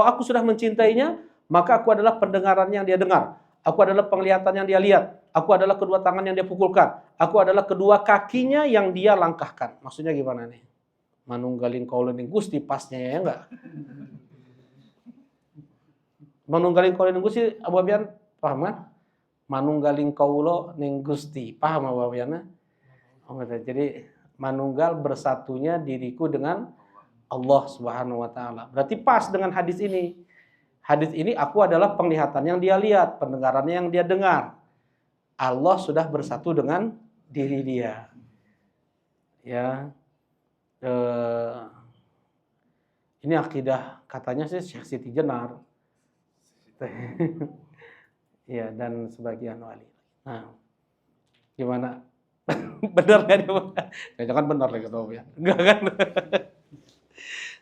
aku sudah mencintainya, maka aku adalah pendengaran yang dia dengar. Aku adalah penglihatan yang dia lihat. Aku adalah kedua tangan yang dia pukulkan. Aku adalah kedua kakinya yang dia langkahkan. Maksudnya gimana nih? Manunggalin kaula ning Gusti pasnya ya enggak? Manunggalin kaula ning Gusti, Abu Abian paham kan? Manunggaling kaula ning Gusti. Paham Abu Abian? Oh, jadi manunggal bersatunya diriku dengan Allah Subhanahu wa taala. Berarti pas dengan hadis ini. Hadis ini aku adalah penglihatan yang dia lihat, pendengarannya yang dia dengar. Allah sudah bersatu dengan diri dia. Ya. Ini akidah katanya sih Syekh Siti Jenar. Ya, dan sebagian wali. Nah, gimana? Benar kan? Jangan benar lagi kata ya. Enggak kan?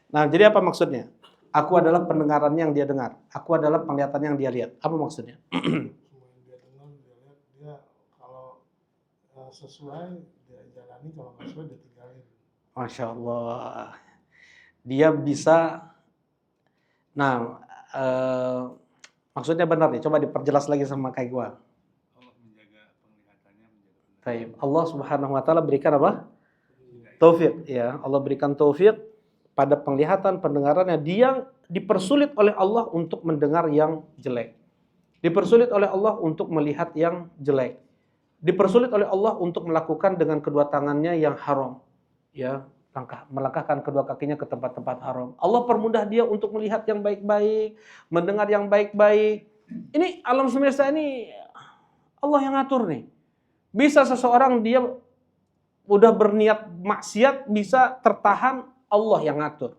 Nah, jadi apa maksudnya? Aku adalah pendengaran yang dia dengar. Aku adalah penglihatan yang dia lihat. Apa maksudnya? Semua yang dia dengar, dia lihat, dia kalau sesuai dia jalani, kalau nggak sesuai dia tinggalin. Masya Allah. Dia bisa. Nah, maksudnya benar nih. Coba diperjelas lagi sama kayak gua. Allah menjaga penglihatannya, menjaga Baik. Allah Subhanahu wa taala berikan apa? Taufik, ya. Allah berikan taufik pada penglihatan, pendengarannya. Dia dipersulit oleh Allah untuk mendengar yang jelek. Dipersulit oleh Allah untuk melihat yang jelek. Dipersulit oleh Allah untuk melakukan dengan kedua tangannya yang haram. Ya, melangkahkan kedua kakinya ke tempat-tempat haram. Allah permudah dia untuk melihat yang baik-baik, mendengar yang baik-baik. Ini alam semesta ini Allah yang ngatur nih. Bisa seseorang dia udah berniat maksiat bisa tertahan, Allah yang ngatur.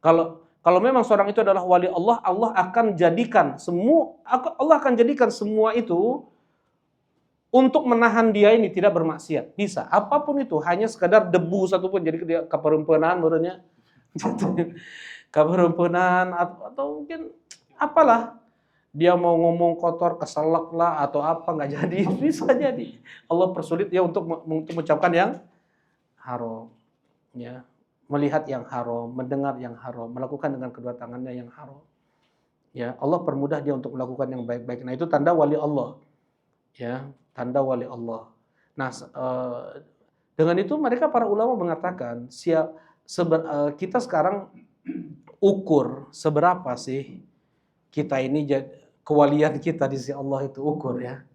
Kalau memang seorang itu adalah wali Allah, Allah akan jadikan semua itu untuk menahan dia ini tidak bermaksiat. Bisa, apapun itu, hanya sekadar debu satu pun, jadi dia keperempuanan menurutnya. Keperempuanan atau mungkin apalah. Dia mau ngomong kotor, keselak lah atau apa, nggak jadi, bisa jadi. Allah persulit dia untuk mengucapkan yang haram, ya, melihat yang haram, mendengar yang haram, melakukan dengan kedua tangannya yang haram. Ya, Allah permudah dia untuk melakukan yang baik-baik. Nah, itu tanda wali Allah. Ya, tanda wali Allah. Nah, dengan itu mereka para ulama mengatakan, kita sekarang ukur seberapa sih kita ini kewalian kita di sisi Allah itu ukur ya.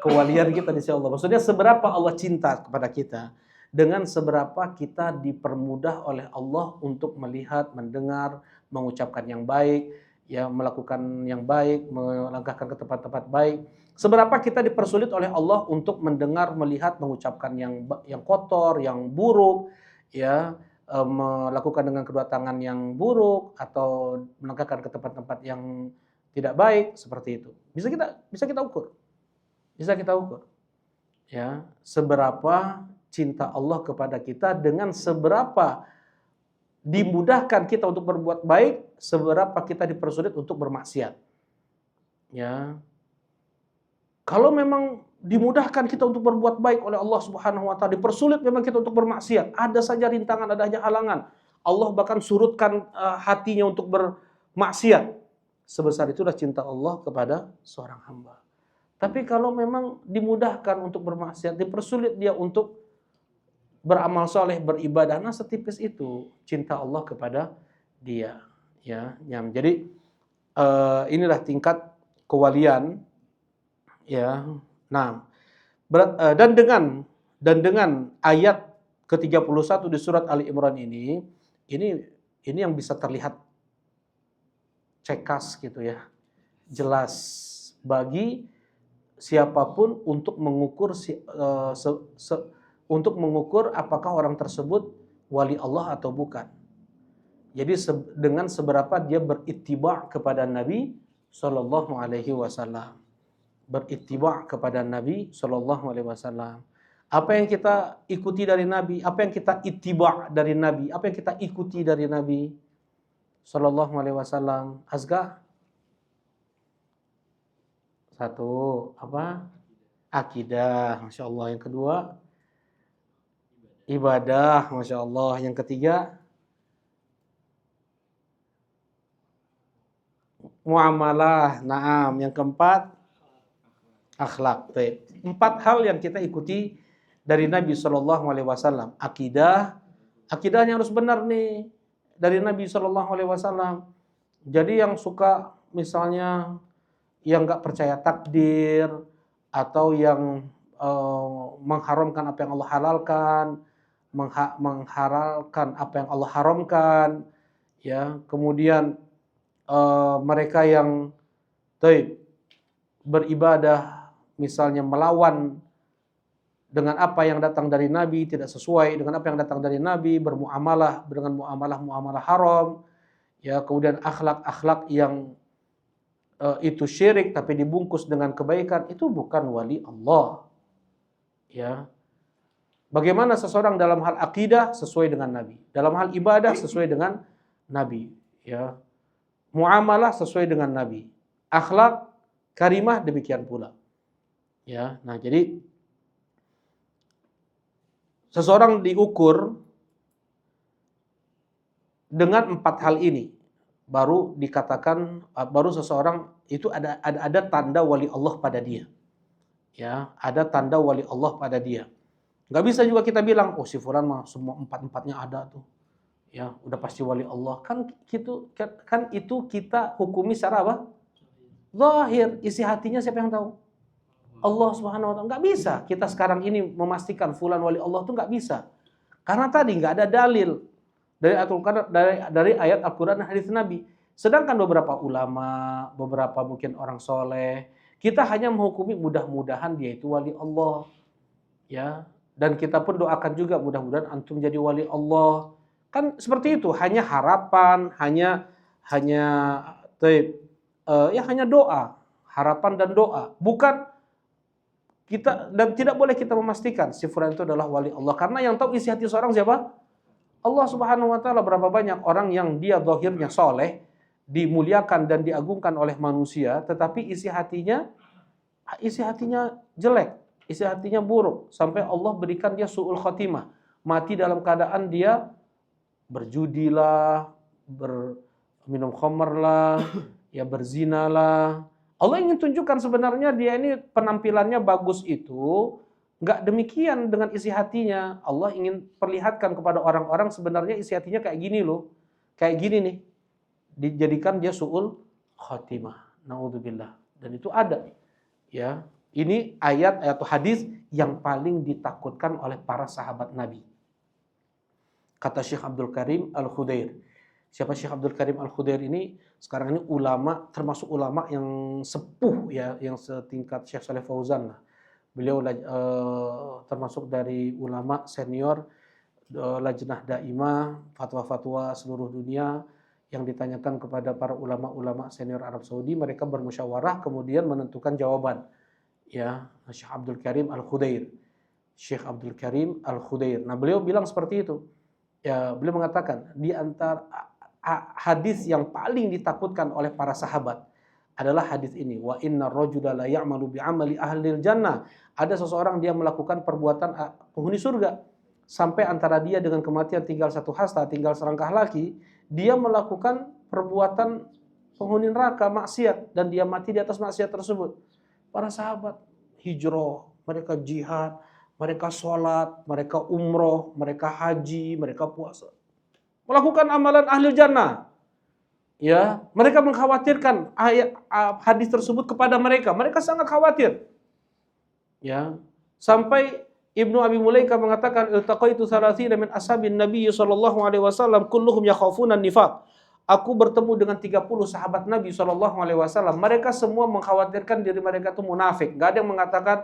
Kewalian kita di sisi Allah. Maksudnya seberapa Allah cinta kepada kita. Dengan seberapa kita dipermudah oleh Allah untuk melihat, mendengar, mengucapkan yang baik, ya, melakukan yang baik, melangkahkan ke tempat-tempat baik. Seberapa kita dipersulit oleh Allah untuk mendengar, melihat, mengucapkan yang kotor, yang buruk, ya, melakukan dengan kedua tangan yang buruk atau melangkahkan ke tempat-tempat yang tidak baik, seperti itu. Bisa kita ukur. Bisa kita ukur. Ya, seberapa cinta Allah kepada kita, dengan seberapa dimudahkan kita untuk berbuat baik, seberapa kita dipersulit untuk bermaksiat. Ya. Kalau memang dimudahkan kita untuk berbuat baik oleh Allah Subhanahu wa taala, dipersulit memang kita untuk bermaksiat, ada saja rintangan, ada saja halangan. Allah bahkan surutkan hatinya untuk bermaksiat. Sebesar itulah cinta Allah kepada seorang hamba. Tapi kalau memang dimudahkan untuk bermaksiat, dipersulit dia untuk beramal soleh, beribadah, nah setipis itu cinta Allah kepada dia. Ya, jadi inilah tingkat kewalian ya. Nah, dan dengan ayat ke-31 di surat Ali Imran ini yang bisa terlihat cekas gitu ya, jelas bagi siapapun untuk mengukur untuk mengukur apakah orang tersebut wali Allah atau bukan. Jadi dengan seberapa dia berittiba' kepada Nabi sallallahu alaihi wasallam. Berittiba' kepada Nabi sallallahu alaihi wasallam. Apa yang kita ikuti dari Nabi, apa yang kita ittiba' dari Nabi, apa yang kita ikuti dari Nabi sallallahu alaihi wasallam. Azka? Satu, apa? Akidah, Masya Allah. Yang kedua, ibadah, Masya Allah. Yang ketiga, muamalah, naam. Yang keempat, akhlak. Baik. 4 hal yang kita ikuti dari Nabi Shallallahu Alaihi Wasallam. Akidahnya harus benar nih dari Nabi Shallallahu Alaihi Wasallam. Jadi yang suka misalnya yang nggak percaya takdir atau yang mengharamkan apa yang Allah halalkan, menghalalkan apa yang Allah haramkan, ya. Kemudian mereka yang beribadah misalnya melawan dengan apa yang datang dari Nabi, tidak sesuai dengan apa yang datang dari Nabi, bermuamalah dengan muamalah haram, ya. Kemudian akhlak yang itu syirik tapi dibungkus dengan kebaikan, itu bukan wali Allah, ya. Bagaimana seseorang dalam hal akidah sesuai dengan Nabi, dalam hal ibadah sesuai dengan Nabi, ya. Muamalah sesuai dengan Nabi, akhlak karimah demikian pula, ya. Nah, jadi seseorang diukur dengan 4 hal ini, baru dikatakan, baru seseorang itu ada tanda wali Allah pada dia, ya. Ada tanda wali Allah pada dia. Nggak bisa juga kita bilang, oh si fulan mah semua 4-4-nya ada tuh, ya, udah pasti wali Allah. Kan itu kita hukumi secara apa? Zahir. Isi hatinya siapa yang tahu? Allah Subhanahu wa taala. Nggak bisa kita sekarang ini memastikan fulan wali Allah tuh, nggak bisa. Karena tadi nggak ada dalil dari ayat Al-Qur'an dan hadis Nabi. Sedangkan beberapa ulama, beberapa mungkin orang soleh, kita hanya menghukumi mudah-mudahan dia itu wali Allah, ya. Dan kita pun doakan juga mudah-mudahan antum jadi wali Allah. Kan seperti itu, hanya harapan, hanya doa, harapan dan doa. Bukan kita, dan tidak boleh kita memastikan si fulan itu adalah wali Allah, karena yang tahu isi hati seorang siapa? Allah Subhanahu wa taala. Berapa banyak orang yang dia zahirnya soleh, dimuliakan dan diagungkan oleh manusia, tetapi isi hatinya jelek, isi hatinya buruk, sampai Allah berikan dia su'ul khotimah, mati dalam keadaan dia berjudilah, berminum khamr lah, ya, berzina lah. Allah ingin tunjukkan sebenarnya dia ini penampilannya bagus itu nggak demikian dengan isi hatinya. Allah ingin perlihatkan kepada orang-orang sebenarnya isi hatinya kayak gini loh, kayak gini nih. Dijadikan dia su'ul khatimah. Naudzubillah. Dan itu ada, ya. Ini ayat atau hadis yang paling ditakutkan oleh para sahabat Nabi. Kata Syekh Abdul Karim Al-Khudair. Siapa Syekh Abdul Karim Al-Khudair ini? Sekarang ini ulama, termasuk ulama yang sepuh, ya, yang setingkat Syekh Saleh Fauzan lah. Beliau termasuk dari ulama senior Lajnah Daimah, fatwa-fatwa seluruh dunia yang ditanyakan kepada para ulama-ulama senior Arab Saudi, mereka bermusyawarah kemudian menentukan jawaban. Ya, Syekh Abdul Karim Al-Khudair. Syekh Abdul Karim Al-Khudair. Nah, beliau bilang seperti itu. Ya, beliau mengatakan di antara hadis yang paling ditakutkan oleh para sahabat adalah hadis ini, wa innar rajula la ya'malu bi'amali ahlil jannah. Ada seseorang dia melakukan perbuatan penghuni surga sampai antara dia dengan kematian tinggal 1 hasta, tinggal selangkah lagi, dia melakukan perbuatan penghuni neraka, maksiat, dan dia mati di atas maksiat tersebut. Para sahabat hijrah, mereka jihad, mereka sholat, mereka umroh, mereka haji, mereka puasa, melakukan amalan ahli jannah. Ya, mereka mengkhawatirkan ayat hadis tersebut kepada mereka. Mereka sangat khawatir. Ya. Sampai Ibnu Abi Mulaika mengatakan iltaqaitu thalathina min ashabin Nabi sallallahu alaihi wasallam kulluhum yakhafuna nifaq. Aku bertemu dengan 30 sahabat Nabi sallallahu alaihi wasallam. Mereka semua mengkhawatirkan diri mereka itu munafik. Enggak ada yang mengatakan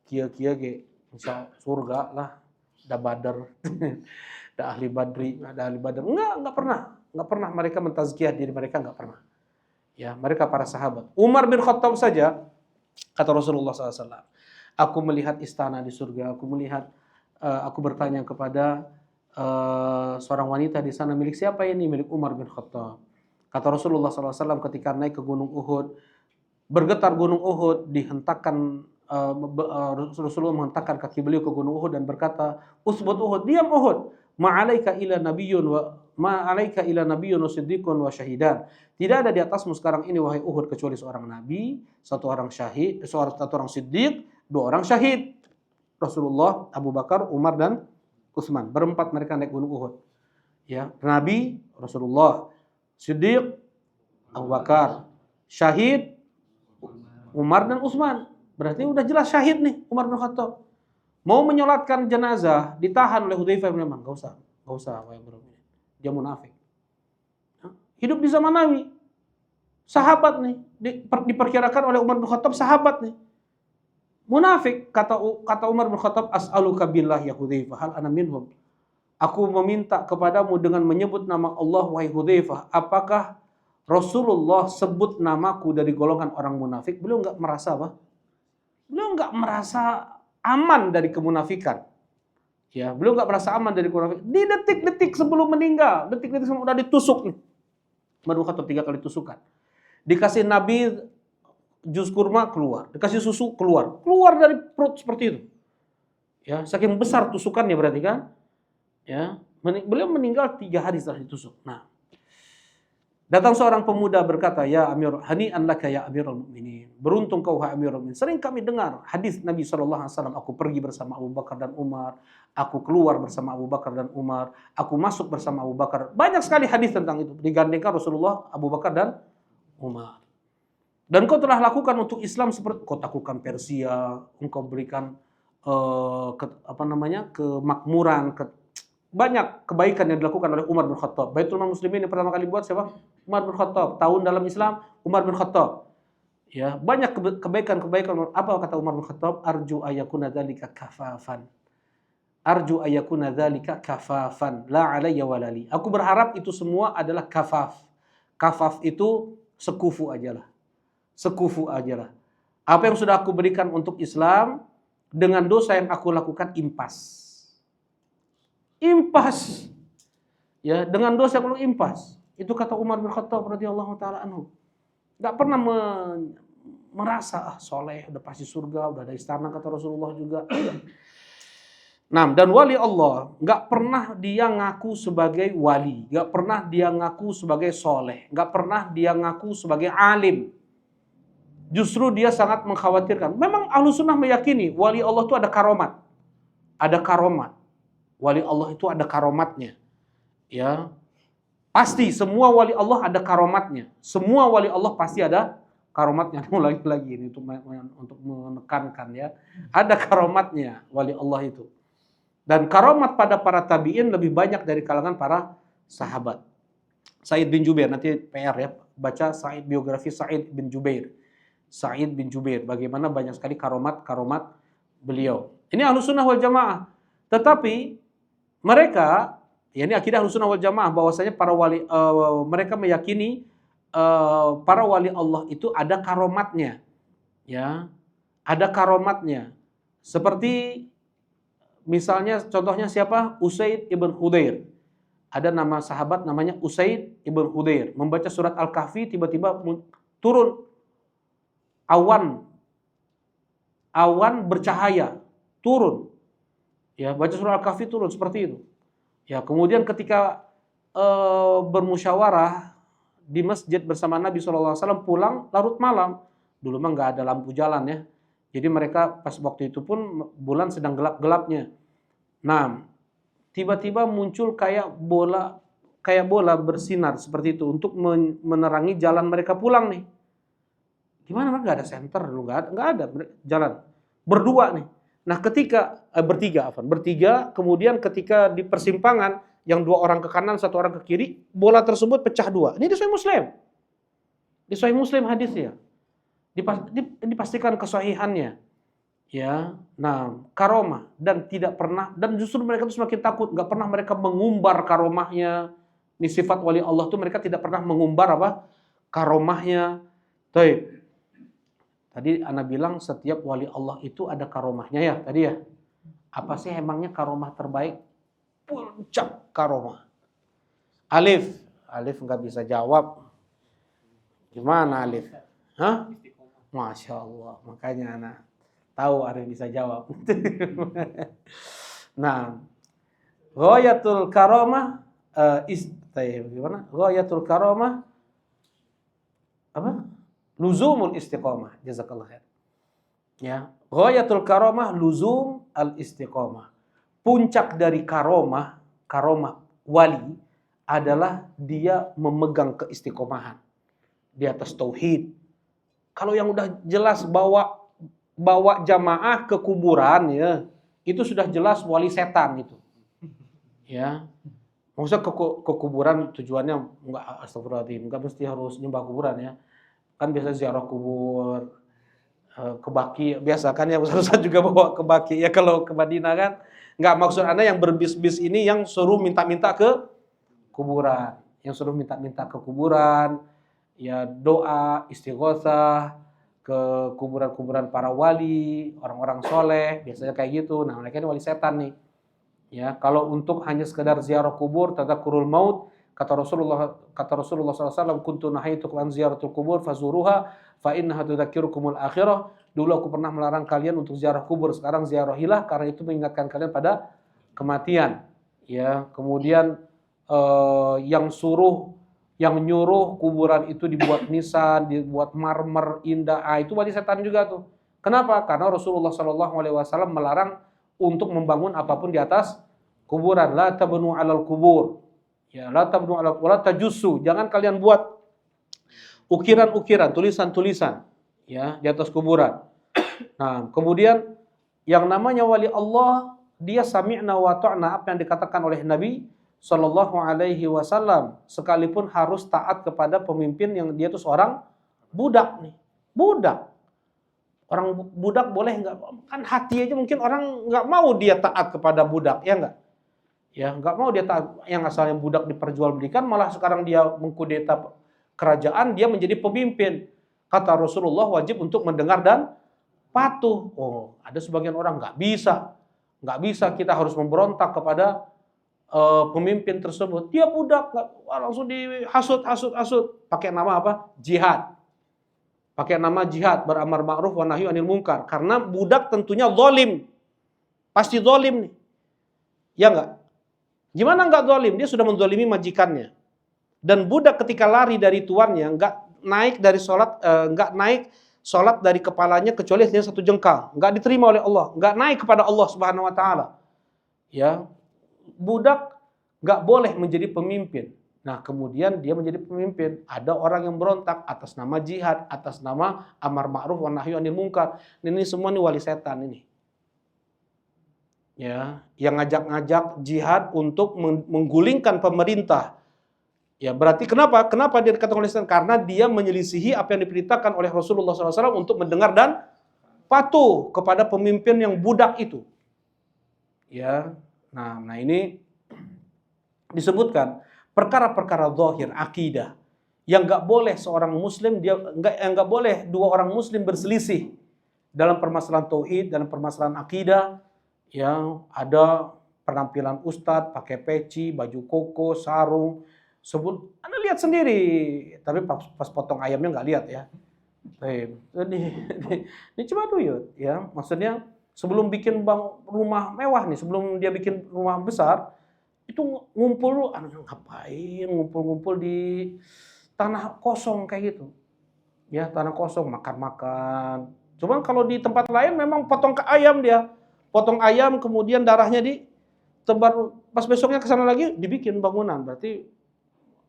kia-kia ge insya surga lah, da badar, da ahli badri, ada ahli badar. Enggak pernah. Enggak pernah mereka mentazkiyah diri mereka, enggak pernah. Ya, mereka para sahabat. Umar bin Khattab saja kata Rasulullah SAW, aku melihat istana di surga, aku bertanya kepada seorang wanita di sana, milik siapa ini? Milik Umar bin Khattab. Kata Rasulullah SAW ketika naik ke Gunung Uhud, bergetar Gunung Uhud, dihentakkan Rasulullah menghentakkan kaki beliau ke Gunung Uhud dan berkata, usbut Uhud, diam Uhud, ma'alaika ila nabiyyun wa siddiqun wa syahidan. Tidak ada di atasmu sekarang ini wahai Uhud kecuali seorang nabi, satu orang siddiq, 2 orang syahid. Rasulullah, Abu Bakar, Umar dan Utsman. Berempat mereka naik Gunung Uhud. Ya, Nabi, Rasulullah, Siddiq, Abu Bakar, syahid, Umar dan Utsman. Berarti udah jelas syahid nih Umar bin Khattab. Mau menyolatkan jenazah ditahan oleh Hudzaifah bin Yaman. Enggak usah wahai bro. Dia munafik. Hidup di zaman Nabi. Sahabat nih, diperkirakan oleh Umar bin Khattab sahabat nih. Munafik, kata Umar bin Khattab, as'aluka billah ya Hudzaifah, hal ana minhum. Aku meminta kepadamu dengan menyebut nama Allah wahai Hudzaifah, apakah Rasulullah sebut namaku dari golongan orang munafik? Beliau enggak merasa apa? Beliau enggak merasa aman dari kemunafikan. Ya, beliau enggak merasa aman dari kemunafikan. Di detik-detik sebelum meninggal, detik-detik sebelum udah ditusuk nih. Umar bin Khattab 3 kali tusukan. Dikasih Nabi jus kurma keluar, dikasih susu keluar dari perut seperti itu. Ya, saking besar tusukannya berarti kan? Ya, beliau meninggal 3 hari setelah ditusuk. Nah, datang seorang pemuda berkata, ya Amir, hani'an laka ya Amirul Mukminin. Beruntung kau wahai Amirul Mukminin. Sering kami dengar hadis Nabi SAW, aku pergi bersama Abu Bakar dan Umar, aku keluar bersama Abu Bakar dan Umar, aku masuk bersama Abu Bakar. Banyak sekali hadis tentang itu. Digandengkan Rasulullah, Abu Bakar dan Umar. Dan kau telah lakukan untuk Islam seperti kau taklukkan Persia, engkau berikan kemakmuran, banyak kebaikan yang dilakukan oleh Umar bin Khattab. Baitul Mal Muslimin yang pertama kali buat siapa? Umar bin Khattab. Tahun dalam Islam Umar bin Khattab. Ya, banyak kebaikan. Apa kata Umar bin Khattab? Arju ayakuna dzalika kafafan. Arju ayakuna dzalika kafafan, la alayya walali. Aku berharap itu semua adalah kafaf. Kafaf itu sekufu ajalah. Sekufu ajalah. Apa yang sudah aku berikan untuk Islam dengan dosa yang aku lakukan impas. Impas. Ya, dengan dosa yang impas. Itu kata Umar bin Khattab radhiyallahu taala anhu. Enggak pernah merasa soleh, udah pasti surga, udah ada istana kata Rasulullah juga. Nah, dan wali Allah enggak pernah dia ngaku sebagai wali, enggak pernah dia ngaku sebagai soleh, enggak pernah dia ngaku sebagai alim. Justru dia sangat mengkhawatirkan. Memang Ahlussunnah meyakini wali Allah itu ada karomat. Ada karomat. Wali Allah itu ada karomatnya. Ya. Pasti semua wali Allah ada karomatnya. Semua wali Allah pasti ada karomatnya. Lagi-lagi ini untuk menekankan ya. Ada karomatnya wali Allah itu. Dan karomat pada para tabi'in lebih banyak dari kalangan para sahabat. Sa'id bin Jubair, nanti PR ya. Baca biografi Sa'id bin Jubair. Sa'id bin Jubair, bagaimana banyak sekali karomat beliau. Ini Ahlussunnah wal Jamaah. Tetapi mereka, ya ini akidah Ahlussunnah wal Jamaah, bahwasanya para wali mereka meyakini para wali Allah itu ada karomatnya. Ya. Ada karomatnya. Seperti misalnya contohnya siapa? Usaid ibn Hudzair. Ada nama sahabat namanya Usaid ibn Hudzair. Membaca surat Al-Kahfi tiba-tiba turun awan bercahaya turun. Ya, baca surah Al-Kahfi turun seperti itu. Ya, kemudian ketika bermusyawarah di masjid bersama Nabi SAW pulang larut malam. Dulu mah nggak ada lampu jalan ya. Jadi mereka pas waktu itu pun bulan sedang gelap-gelapnya. Nah, tiba-tiba muncul kayak bola bersinar seperti itu untuk menerangi jalan mereka pulang nih. Gimana? Nggak ada senter, nggak ada jalan. berdua nih. Nah, bertiga, kemudian ketika di persimpangan yang 2 orang ke kanan, 1 orang ke kiri, bola tersebut pecah 2. Ini di Sahih Muslim. Di Sahih Muslim hadisnya. Dipastikan kesahihannya. Ya, nah, karomah dan tidak pernah, dan justru mereka itu semakin takut, nggak pernah mereka mengumbar karomahnya. Ini sifat wali Allah tuh mereka tidak pernah mengumbar apa? Karomahnya. Tadi ana bilang setiap wali Allah itu ada karomahnya ya tadi ya. Apa sih emangnya karomah terbaik? Puncak karomah. Alif nggak bisa jawab. Gimana Alif? Hah? Masya Allah, makanya anak tahu Arif bisa jawab. Nah, ghayatul karomah gimana? Ghayatul karomah apa? Luzumul istiqomah. Jazakallah khair. Ya, ghayatul karomah luzum al istiqomah. Puncak dari karomah wali adalah dia memegang keistiqomahan di atas tauhid. Kalau yang udah jelas bawa jamaah ke kuburan ya, itu sudah jelas wali setan itu. Ya. Maksudnya ke kuburan tujuannya enggak astagfirullahaladzim, enggak mesti harus nyembah kuburan ya. Kan biasa ziarah kubur, ke Baki, biasa kan ya Ustaz juga bawa ke Baki ya kalau ke Madinah kan. Enggak, maksud Anda yang berbis-bis ini yang suruh minta-minta ke kuburan, yang suruh minta-minta ke kuburan, ya doa, istighosah, ke kuburan-kuburan para wali, orang-orang soleh, biasanya kayak gitu. Nah, mereka ini wali setan nih. Ya, kalau untuk hanya sekedar ziarah kubur, tadzakurul maut, kata Rasulullah SAW, kuntu nahaitukum an ziyaratul kubur fazuruha fa innaha tudzakirukumul akhirah. Dulu aku pernah melarang kalian untuk ziarah kubur, sekarang ziarahilah karena itu mengingatkan kalian pada kematian. Ya, kemudian yang nyuruh kuburan itu dibuat nisan, dibuat marmer indah, itu wali setan juga tuh. Kenapa? Karena Rasulullah SAW melarang untuk membangun apapun di atas kuburan. La tabnu 'alal kubur. Ya, la tabnu 'alal wala tajussu. Jangan kalian buat ukiran-ukiran, tulisan-tulisan ya di atas kuburan. Nah, kemudian yang namanya wali Allah, dia sami'na wa ta'na, apa yang dikatakan oleh Nabi Sallallahu Alaihi Wasallam, sekalipun harus taat kepada pemimpin yang dia itu seorang budak nih, budak. Orang budak boleh nggak? Kan hati aja mungkin orang nggak mau dia taat kepada budak, ya nggak? Ya nggak mau dia taat. Yang asalnya budak diperjualbelikan, malah sekarang dia mengkudeta kerajaan, dia menjadi pemimpin. Kata Rasulullah wajib untuk mendengar dan patuh. Oh, ada sebagian orang nggak bisa kita harus memberontak kepada pemimpin tersebut. Dia budak, langsung dihasut, pakai nama apa? Jihad. Pakai nama jihad, beramar ma'ruf wa nahyi anil munkar. Karena budak tentunya zalim. Pasti zalim nih. Ya enggak? Gimana enggak zalim? Dia sudah menzalimi majikannya. Dan budak ketika lari dari tuannya, enggak naik salat dari kepalanya kecuali hanya 1 jengkal. Enggak diterima oleh Allah, enggak naik kepada Allah Subhanahu wa taala. Ya. Budak enggak boleh menjadi pemimpin. Nah, kemudian dia menjadi pemimpin. Ada orang yang berontak atas nama jihad, atas nama amar ma'ruf wa nahyi anil munkar. Ini semua nih wali setan ini. Ya, yang ngajak-ngajak jihad untuk menggulingkan pemerintah. Ya, berarti kenapa dia dikatakan wali setan? Karena dia menyelisihi apa yang diperintahkan oleh Rasulullah SAW untuk mendengar dan patuh kepada pemimpin yang budak itu. Ya, nah ini disebutkan perkara-perkara zahir akidah yang enggak boleh seorang muslim enggak boleh 2 orang muslim berselisih dalam permasalahan tauhid, dalam permasalahan akidah. Yang ada penampilan ustadz pakai peci, baju koko, sarung, Anda lihat sendiri, tapi pas potong ayamnya enggak lihat ya. Ini cuma duyut ya, maksudnya sebelum bikin rumah mewah nih, sebelum dia bikin rumah besar, itu ngumpul, ngapain ngumpul-ngumpul di tanah kosong kayak gitu. Ya, tanah kosong, makan-makan. Cuman kalau di tempat lain memang potong ke ayam dia. Potong ayam, kemudian darahnya ditebar, pas besoknya ke sana lagi dibikin bangunan. Berarti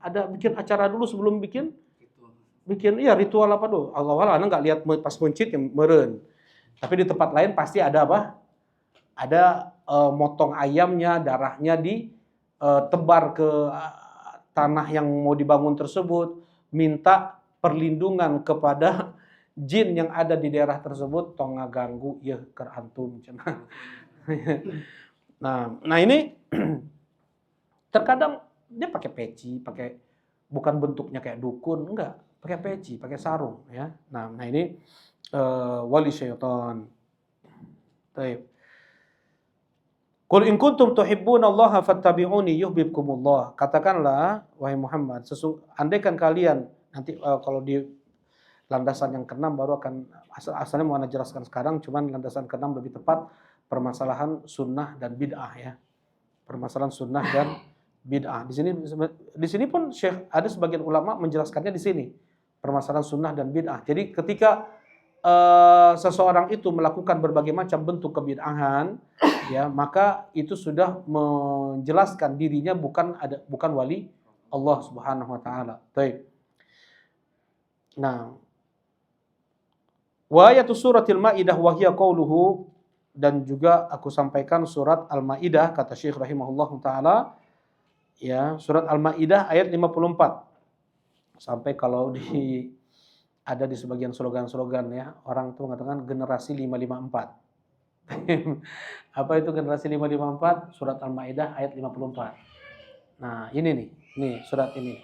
ada bikin acara dulu sebelum bikin ritual apa dulu. Allah enggak lihat pas mencit yang meureun. Tapi di tempat lain pasti ada apa? Ada motong ayamnya, darahnya ditebar ke tanah yang mau dibangun tersebut, minta perlindungan kepada jin yang ada di daerah tersebut, tong ngaganggu ya keur antum cenah. Nah ini terkadang dia pakai peci, bukan bentuknya kayak dukun, enggak, pakai peci, pakai sarung ya. Nah ini wali syaitan. Baik. Qul in kuntum tuhibbunallaha fattabi'uni yuhibbukumullah. Katakanlah wahai Muhammad, andaikan kalian nanti kalau di landasan yang keenam baru akan asalnya mau Anda jelaskan sekarang, cuman landasan keenam lebih tepat permasalahan sunnah dan bid'ah ya. Permasalahan sunnah dan bid'ah. Di sini pun Syekh ada sebagian ulama menjelaskannya di sini. Permasalahan sunnah dan bid'ah. Jadi ketika seseorang itu melakukan berbagai macam bentuk kebid'ahan, ya maka itu sudah menjelaskan dirinya bukan wali Allah Subhanahu wa taala. Baik. Nah, wa ayatu suratil Maidah wa hiya qauluhu, dan juga aku sampaikan surat Al-Maidah kata Syekh rahimahullahu taala ya, surat Al-Maidah ayat 54. Sampai kalau ada di sebagian slogan-slogan ya, orang itu mengatakan generasi 554. Apa itu generasi 554? Surat Al-Maidah ayat 54. Nah, ini nih surat ini.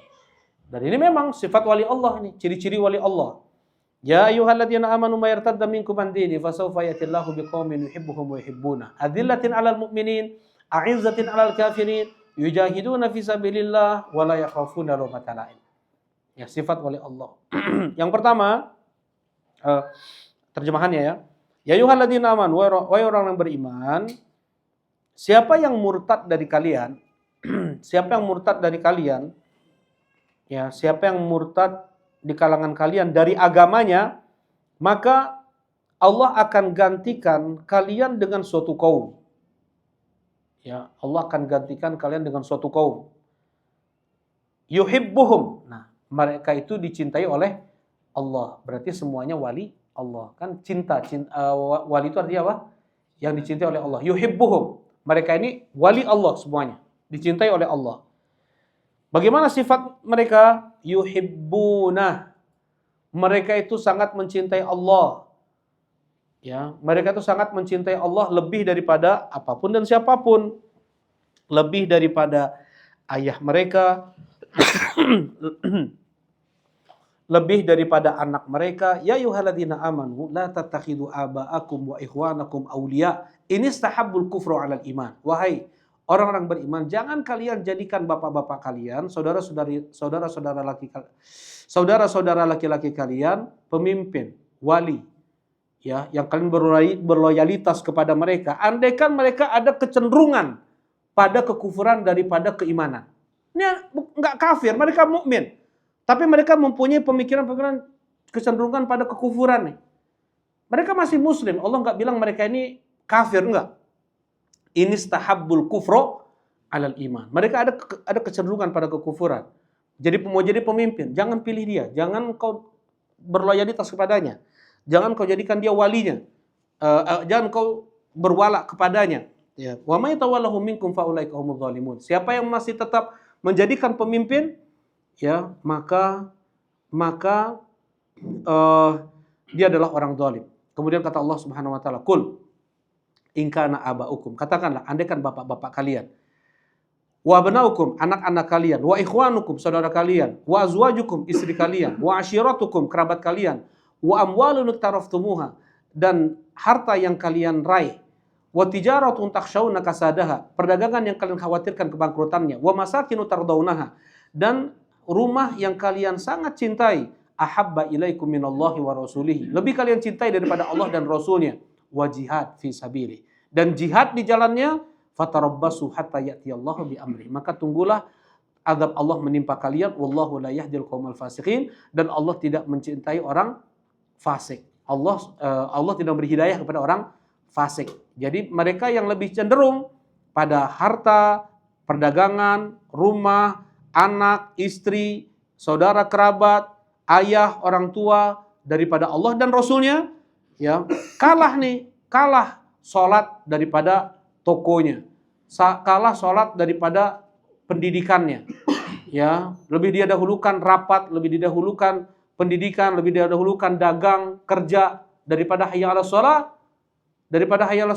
Dan ini memang sifat wali Allah ini, ciri-ciri wali Allah. Ya ayyuhalladzina amanu may yartadda minkum an dini fasawfa yatillahu biqaumin yuhibbuhum wa yuhibbuna. Adillatin 'alal mu'minin, a'izzatin 'alal kafirin, yujahiduna fi sabilillah wa la yakhafuna lawmata la'im. Ya, sifat wali Allah. Yang pertama, terjemahannya ya. Ya ayyuhalladzina amanu, wahai orang yang beriman, siapa yang murtad dari kalian? Siapa yang murtad dari kalian? Ya, siapa yang murtad di kalangan kalian dari agamanya, maka Allah akan gantikan kalian dengan suatu kaum. Ya, Allah akan gantikan kalian dengan suatu kaum. Yuhibbuhum. Nah, mereka itu dicintai oleh Allah. Berarti semuanya wali Allah. Kan wali itu artinya apa? Yang dicintai oleh Allah. Yuhibbuhum. Mereka ini wali Allah semuanya. Dicintai oleh Allah. Bagaimana sifat mereka? Yuhibbuna. Mereka itu sangat mencintai Allah. Ya, mereka itu sangat mencintai Allah lebih daripada apapun dan siapapun. Lebih daripada ayah mereka, lebih daripada anak mereka. Ya ayyuhalladzina amanu la tattakhidu aba'akum wa ikhwanakum awliya in istahabbul kufra 'alal iman. Wahai orang-orang beriman, jangan kalian jadikan bapak-bapak kalian, saudara-saudara laki-laki kalian pemimpin, wali, ya, yang kalian berloyalitas kepada mereka. Andaikan mereka ada kecenderungan pada kekufuran daripada keimanan. Ini enggak kafir, mereka mukmin. Tapi mereka mempunyai pemikiran-pemikiran kecenderungan pada kekufuran nih. Mereka masih muslim. Allah enggak bilang mereka ini kafir, enggak. Ini istahabbul kufra 'alal iman. Mereka ada kecenderungan pada kekufuran. Jadi mau jadi pemimpin, jangan pilih dia, jangan kau berloyalitas kepadanya. Jangan kau jadikan dia walinya. Jangan kau berwala kepadanya. Ya, wa may tawallahu minkum fa ulaika humudz zalimun. Siapa yang masih tetap menjadikan pemimpin, ya, maka dia adalah orang zalim. Kemudian kata Allah Subhanahu wa taala, "Qul in kana aba'ukum." Katakanlah, andaikan bapak-bapak kalian, wa abnaukum, anak-anak kalian, wa ikhwanukum, saudara kalian, wa azwajukum, istri kalian, wa ashiratukum, kerabat kalian, wa amwalun iktaraftumuha, dan harta yang kalian raih, wa tijaratun takhshawna kasadaha, perdagangan yang kalian khawatirkan kebangkrutannya, wa masakinu tardawnaha, dan rumah yang kalian sangat cintai, ahabba ilaikum minallahi wa rasulihi, lebih kalian cintai daripada Allah dan Rasulnya, wa jihad fi sabilih, dan jihad di jalannya, fatarabbasu hatta ya'tiyallahu bi amri, maka tunggulah azab Allah menimpa kalian, wallahu la yahdil qaumal fasiqin, dan Allah tidak mencintai orang fasik. Allah tidak beri hidayah kepada orang fasik. Jadi mereka yang lebih cenderung pada harta, perdagangan, rumah, anak, istri, saudara kerabat, ayah, orang tua daripada Allah dan Rasulnya, ya kalah sholat daripada tokonya, kalah sholat daripada pendidikannya, ya lebih dia dahulukan rapat, lebih didahulukan pendidikan, lebih didahulukan dagang kerja daripada hayya 'alas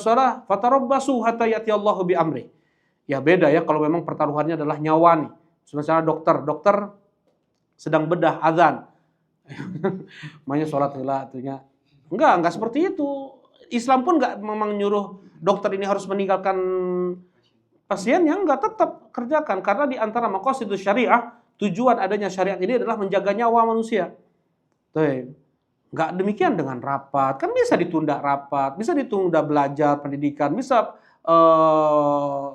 shalah, fatarabbasu hatta ya'tiyallahu bi amri. Ya beda ya kalau memang pertaruhannya adalah nyawa nih. Misalnya dokter sedang bedah azan. Makanya sholat heula atunya. Enggak seperti itu. Islam pun enggak memang nyuruh dokter ini harus meninggalkan pasiennya, enggak, tetap kerjakan karena di antara maqasidus syariah, tujuan adanya syariat ini adalah menjaga nyawa manusia. Tuh. Enggak demikian dengan rapat. Kan bisa ditunda rapat, bisa ditunda belajar pendidikan, bisa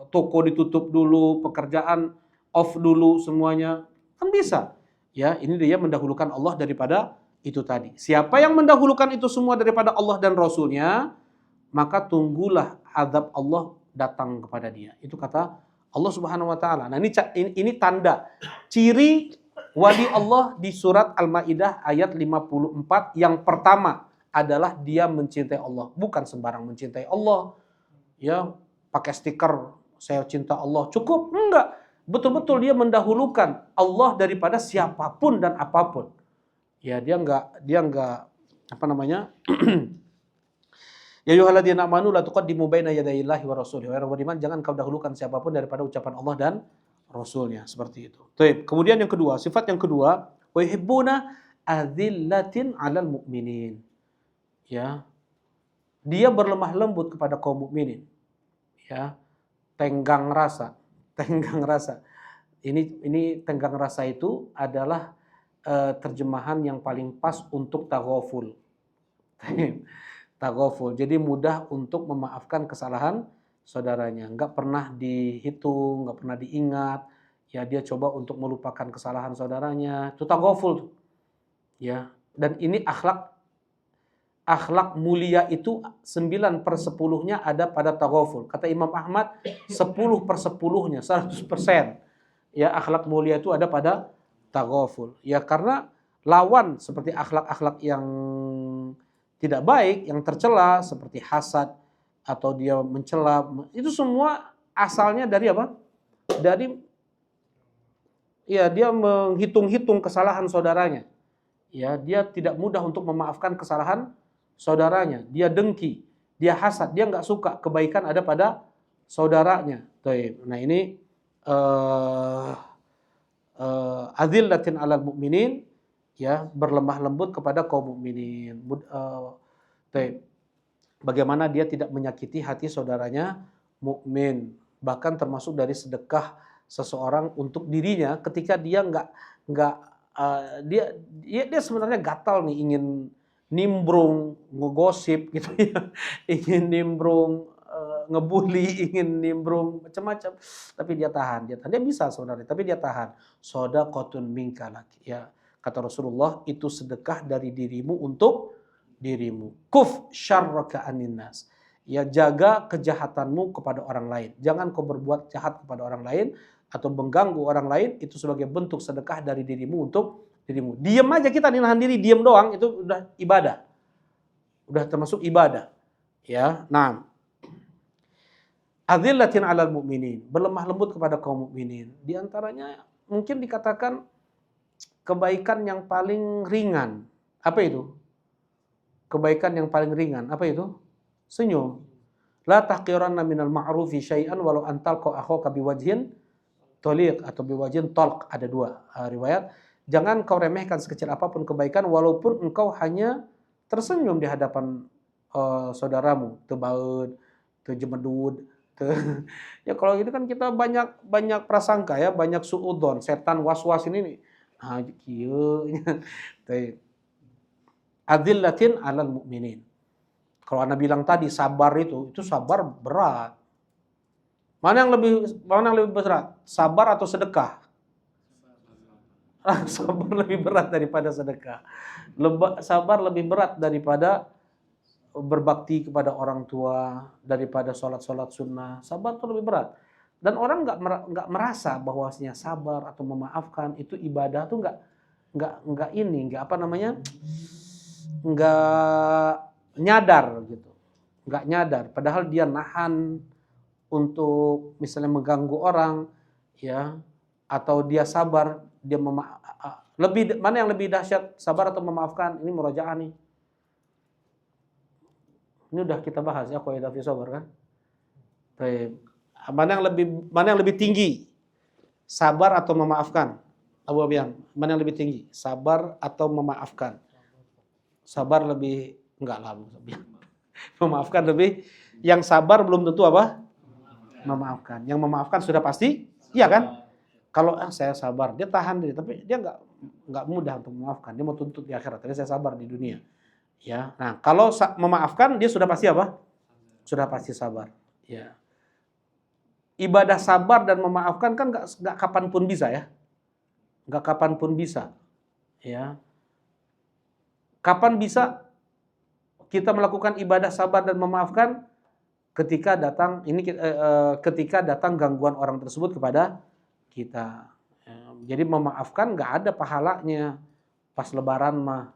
toko ditutup dulu, pekerjaan off dulu semuanya. Kan bisa. Ya, ini dia mendahulukan Allah daripada itu tadi. Siapa yang mendahulukan itu semua daripada Allah dan Rasulnya, maka tunggulah azab Allah datang kepada dia. Itu kata Allah Subhanahu wa taala. Nah, ini tanda ciri wali Allah di surat Al-Maidah ayat 54 yang pertama adalah dia mencintai Allah, bukan sembarang mencintai Allah. Ya, pakai stiker saya cinta Allah cukup? Enggak. Betul-betul dia mendahulukan Allah daripada siapapun dan apapun. Ya, dia enggak apa namanya? Ya ayyuhalladzina amanu la tuqaddimu baina yadayillahi wa rasulih. Wahai orang beriman, jangan kau dahulukan siapapun daripada ucapan Allah dan Rasulnya, seperti itu. Baik. Kemudian yang kedua, sifat yang kedua, wa yuhibbuna adzillatin 'alal mu'minin. Ya. Dia berlemah lembut kepada kaum mukminin. Ya. Tenggang rasa. Ini tenggang rasa itu adalah terjemahan yang paling pas untuk taghaful. Taghaful. Jadi mudah untuk memaafkan kesalahan saudaranya, nggak pernah dihitung, nggak pernah diingat, ya dia coba untuk melupakan kesalahan saudaranya, itu taghaful, ya. Dan ini akhlak mulia itu 9/10-nya ada pada taghaful. Kata Imam Ahmad 10/10-nya, 100%. Ya, akhlak mulia itu ada pada taghaful. Ya, karena lawan seperti akhlak-akhlak yang tidak baik, yang tercela seperti hasad atau dia mencela, itu semua asalnya dari apa? Dari ya dia menghitung-hitung kesalahan saudaranya. Ya, dia tidak mudah untuk memaafkan kesalahan saudaranya. Dia dengki, dia hasad, dia nggak suka kebaikan ada pada saudaranya. Nah, ini adzillatin 'alal mu'minin, ya, berlemah lembut kepada kaum mukminin. Bagaimana dia tidak menyakiti hati saudaranya mukmin, bahkan termasuk dari sedekah seseorang untuk dirinya ketika dia dia sebenarnya gatal nih, ingin nimbrung, ngegosip gitu ya, ingin nimbrung, ngebully, ingin nimbrung macam-macam, tapi dia tahan, dia bisa sebenarnya, tapi dia tahan. Shadaqatun minka lak, ya, kata Rasulullah, itu sedekah dari dirimu untuk dirimu. Kuf syarraka anin nas. Ya, jaga kejahatanmu kepada orang lain. Jangan kau berbuat jahat kepada orang lain atau mengganggu orang lain, itu sebagai bentuk sedekah dari dirimu untuk dirimu. Diam aja kita nahan diri, diam doang, itu udah ibadah. Udah termasuk ibadah. Ya, nah. Adzillatin 'alal mu'minin, berlemah lembut kepada kaum mukminin. Di antaranya mungkin dikatakan kebaikan yang paling ringan. Apa itu? Kebaikan yang paling ringan, apa itu? Senyum. La tahqiranna minal ma'rufi syai'an walau antalqa akhaka biwajhin taliq atau biwajhin talq, ada dua riwayat. Jangan kau remehkan sekecil apapun kebaikan walaupun engkau hanya tersenyum di hadapan saudaramu, teu baeud, teu jemedud, ya kalau gitu kan kita banyak prasangka ya, banyak suudzon, setan was-was ini nih. Ah kieu nya. Adzillatin 'alal mu'minin. Kalau Anda bilang tadi sabar itu sabar berat. Mana yang lebih berat? Sabar atau sedekah? Sabar lebih berat daripada sedekah. Sabar lebih berat daripada berbakti kepada orang tua, daripada sholat sunnah. Sabar itu lebih berat. Dan orang nggak merasa bahwasanya sabar atau memaafkan itu ibadah tuh nggak apa namanya, nggak nyadar gitu, nggak nyadar. Padahal dia nahan untuk misalnya mengganggu orang, ya, atau dia sabar, dia mana yang lebih dahsyat, sabar atau memaafkan? Ini murojaah nih. Ini udah kita bahas ya, qaidah fi sabar kan. Baik. Mana yang lebih tinggi? Sabar atau memaafkan? Abu Abian, mana yang lebih tinggi? Sabar atau memaafkan? Sabar lebih enggak lah, Abu Abian. Memaafkan lebih. Yang sabar belum tentu apa? Memaafkan. Yang memaafkan sudah pasti, iya kan? Kalau saya sabar, dia tahan diri, tapi dia enggak mudah untuk memaafkan. Dia mau tuntut di akhirat, tapi saya sabar di dunia. Ya. Nah, kalau memaafkan dia sudah pasti apa? Sudah pasti sabar. Ya. Ibadah sabar dan memaafkan kan enggak kapanpun bisa ya. Enggak kapanpun bisa. Ya. Kapan bisa kita melakukan ibadah sabar dan memaafkan? Ketika datang gangguan orang tersebut kepada kita. Jadi memaafkan nggak ada pahalanya pas Lebaran mah.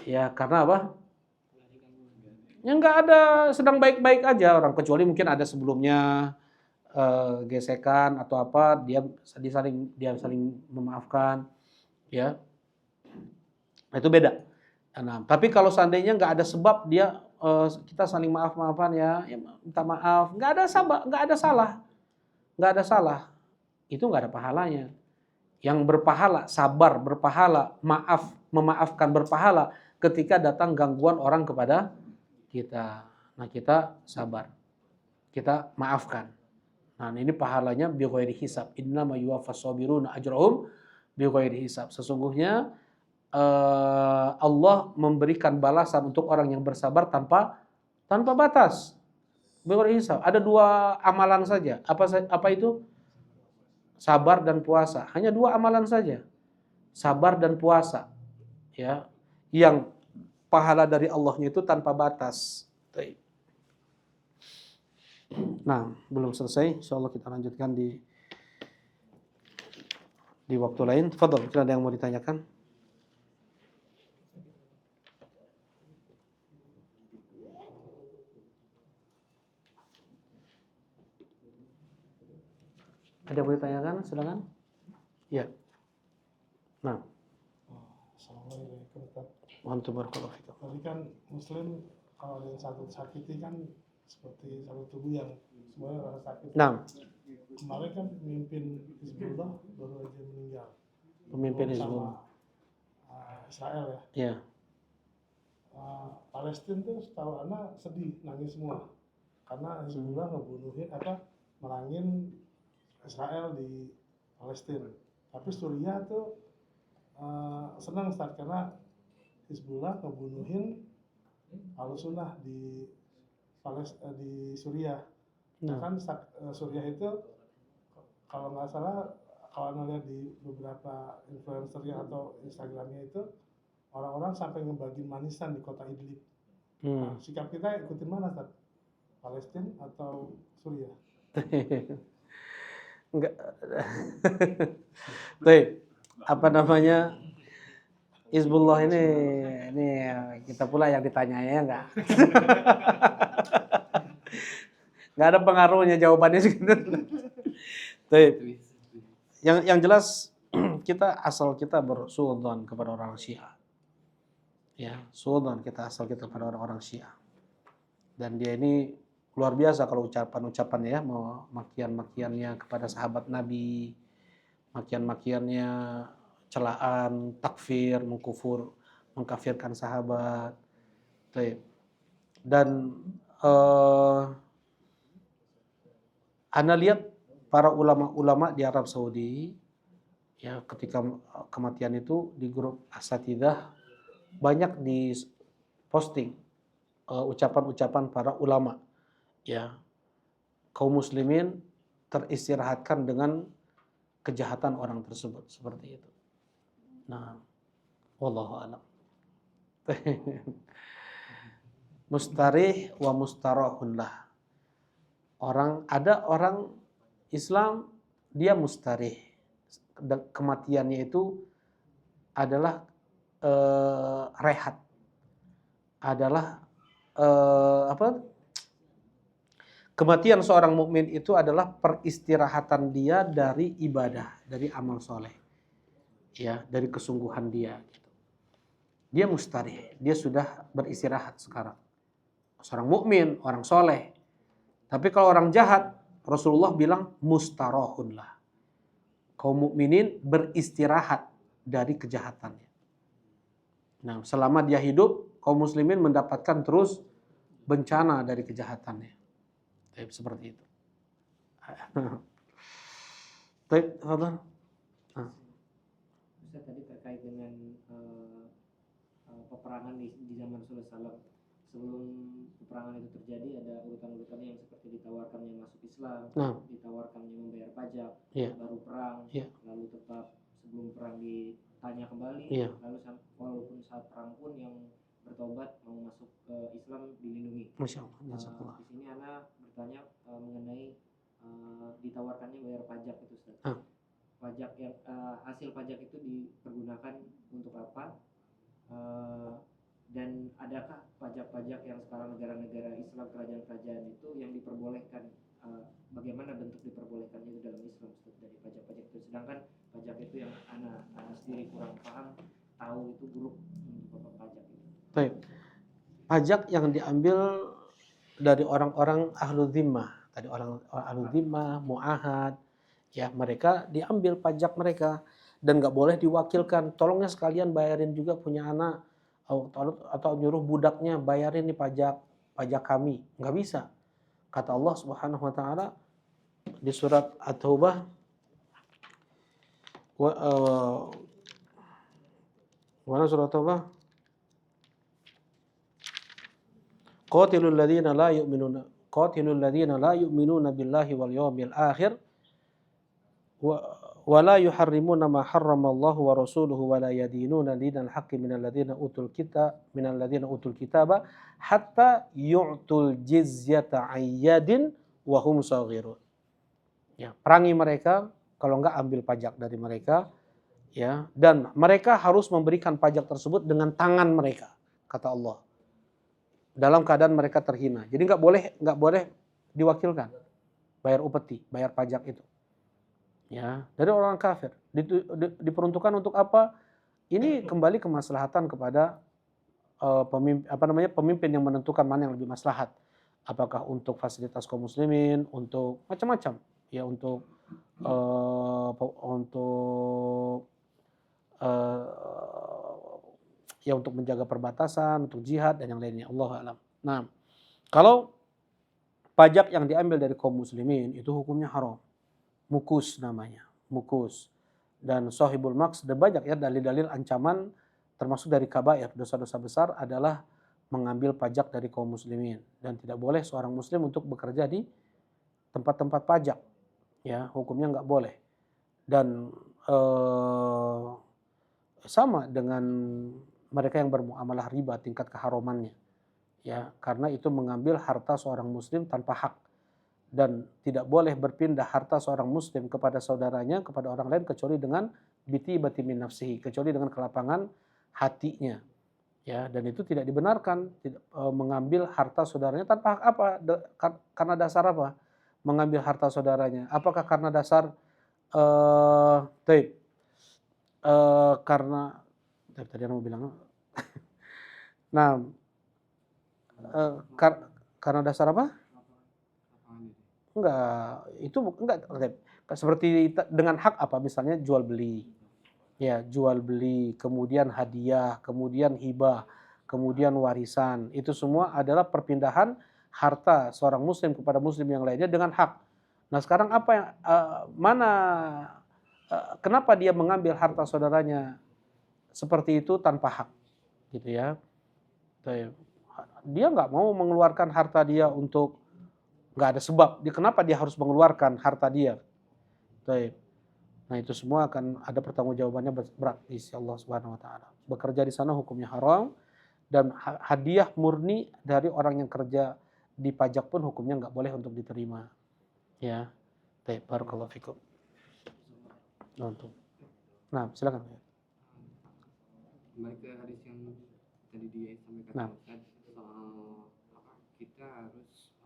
Ya karena apa? Ya nggak ada, sedang baik-baik aja orang, kecuali mungkin ada sebelumnya gesekan atau apa, dia saling memaafkan, ya. Itu beda. Nah, tapi kalau seandainya nggak ada sebab kita saling maaf-maafan ya minta maaf, nggak ada salah, itu nggak ada pahalanya. Yang berpahala, sabar berpahala, memaafkan berpahala ketika datang gangguan orang kepada kita. Nah, kita sabar, kita maafkan. Nah, ini pahalanya bighairi hisab. Innama yuwaffas sabiruna ajrahum bighairi hisab. Sesungguhnya Allah memberikan balasan untuk orang yang bersabar tanpa batas. Bighairi hisab. Ada 2 amalan saja. Apa itu? Sabar dan puasa. Hanya 2 amalan saja. Sabar dan puasa. Ya. Yang pahala dari Allahnya itu tanpa batas. Nah, belum selesai. Insyaallah kita lanjutkan di waktu lain. Fadhal, mungkin ada yang mau ditanyakan? Ada yang mau ditanyakan? Silakan. Ya. Nah. Assalamualaikum. Tadi kan Muslim kalau ada yang sakiti kan seperti satu tubuh yang semuanya rasa sakit. Nah. Kemarin kan pemimpin Hizbullah baru aja meninggal. Pemimpin Hizbullah. Israel ya. Iya. Palestina tuh setahu anak sedih, nangis semua. Karena Hizbullah merangin Israel di Palestina. Tapi Suriah tuh senang karena Hizbullah ngebunuhin Ahlussunnah di Suriah. Kan Suriah itu kalau nggak salah, kalau anda lihat di beberapa influencernya atau Instagramnya itu, orang-orang sampai ngebagi manisan di kota Idlib. Nah, sikap kita ikutin mana, Ustaz? Palestina atau Suriah? Enggak. Baik. Apa namanya? Hizbullah ini kita pula yang ditanyanya enggak. Enggak ada pengaruhnya jawabannya segitu. Baik. Yang jelas kita bersuudzon kepada orang Syiah. Ya, suudzon kita kepada orang-orang Syiah. Dan dia ini luar biasa kalau ucapan-ucapannya ya, mau makian-makiannya kepada sahabat Nabi, makian-makiannya, celaan, takfir, mengkafirkan sahabat. Dan Anda lihat para ulama-ulama di Arab Saudi, ya ketika kematian itu di grup Asatidah banyak di posting ucapan-ucapan para ulama, ya kaum muslimin teristirahatkan dengan kejahatan orang tersebut seperti itu. Nah, wallahu a'lam. Mustarih wa mustarahun lah. Ada orang Islam dia mustarih, kematiannya itu adalah rehat, adalah apa? Kematian seorang mukmin itu adalah peristirahatan dia dari ibadah, dari amal soleh, ya, dari kesungguhan dia. Dia mustarih, dia sudah beristirahat sekarang. Seorang mukmin, orang soleh. Tapi kalau orang jahat, Rasulullah bilang mustarahun lah. Kaum mukminin beristirahat dari kejahatannya. Nah, selama dia hidup, kaum muslimin mendapatkan terus bencana dari kejahatannya. Seperti itu. Baik, Fadlan. Ustaz, tadi terkait dengan peperangan di zaman Rasulullah SAW. Sebelum peperangan itu terjadi, ada urutan-urutannya yang seperti ditawarkannya masuk Islam, ditawarkannya membayar pajak, baru perang, lalu tetap sebelum perang ditanya kembali, lalu walaupun saat perang pun yang bertobat mau masuk ke Islam dilindungi. Masya Allah. Di sini Ana bertanya mengenai ditawarkannya bayar pajak itu, Ustaz. Pajak yang hasil pajak itu dipergunakan untuk apa? Dan adakah pajak-pajak yang sekarang negara-negara Islam, kerajaan-kerajaan itu yang diperbolehkan? Bagaimana bentuk diperbolehkannya itu dalam Islam, Ustaz, dari pajak-pajak itu? Sedangkan pajak itu yang Ana sendiri kurang paham, tahu itu buruk untuk apa pajak itu. Baik. Pajak yang diambil dari orang-orang ahlu dhimmah, tadi orang ahlu dhimmah, mu'ahad, ya, mereka diambil pajak mereka dan nggak boleh diwakilkan. Tolongnya sekalian bayarin juga punya anak, atau nyuruh budaknya bayarin nih pajak kami. Nggak bisa. Kata Allah Subhanahu wa taala di surat At-Taubah, mana surat At-Taubah? Qatilul ladzina la yu'minuna billahi wal yawmil akhir wa la yuharrimuna ma harramallahu wa rasuluhu wa la yadinuna dinal haqqi minal ladzina utul kitaba hatta yu'tul jizyata ayyadin wa hum saghirun. Ya, perangi mereka, kalau enggak ambil pajak dari mereka, ya, dan mereka harus memberikan pajak tersebut dengan tangan mereka, kata Allah. Dalam keadaan mereka terhina. Jadi nggak boleh diwakilkan, bayar upeti, bayar pajak itu. Ya, dari orang kafir. Diperuntukkan untuk apa? Ini kembali kemaslahatan kepada pemimpin yang menentukan mana yang lebih maslahat. Apakah untuk fasilitas kaum muslimin, untuk macam-macam, ya, untuk ya, untuk menjaga perbatasan, untuk jihad dan yang lainnya. Allahu a'lam. Nah, kalau pajak yang diambil dari kaum muslimin itu hukumnya haram. Mukus namanya, mukus. Dan sahibul maks, dan banyak ya dalil-dalil ancaman termasuk dari kabair, dosa-dosa besar adalah mengambil pajak dari kaum muslimin, dan tidak boleh seorang muslim untuk bekerja di tempat-tempat pajak. Ya, hukumnya nggak boleh. Dan sama dengan mereka yang bermuamalah riba, tingkat keharamannya, ya, karena itu mengambil harta seorang muslim tanpa hak, dan tidak boleh berpindah harta seorang muslim kepada saudaranya, kepada orang lain, kecuali dengan bati min nafsihi, kecuali dengan kelapangan hatinya, ya, dan itu tidak dibenarkan, mengambil harta saudaranya tanpa hak. Apa? Karena dasar apa? Mengambil harta saudaranya. Apakah karena dasar karena tadi mau bilang nah, karena dasar apa? Enggak, itu enggak seperti dengan hak apa, misalnya jual beli. Ya, jual beli, kemudian hadiah, kemudian hibah, kemudian warisan. Itu semua adalah perpindahan harta seorang muslim kepada muslim yang lainnya dengan hak. Nah, sekarang apa yang kenapa dia mengambil harta saudaranya seperti itu tanpa hak, gitu ya? Dia nggak mau mengeluarkan harta dia untuk, nggak ada sebab. Kenapa dia harus mengeluarkan harta dia? Nah, itu semua akan ada pertanggungjawabannya berat di sisi Allah Subhanahu wa taala. Bekerja di sana hukumnya haram, dan hadiah murni dari orang yang kerja di pajak pun hukumnya nggak boleh untuk diterima. Ya. Baik, barakallahu fikum. Nah, silakan. Kembali ke hadis yang tadi disampaikan Ustaz soal kita harus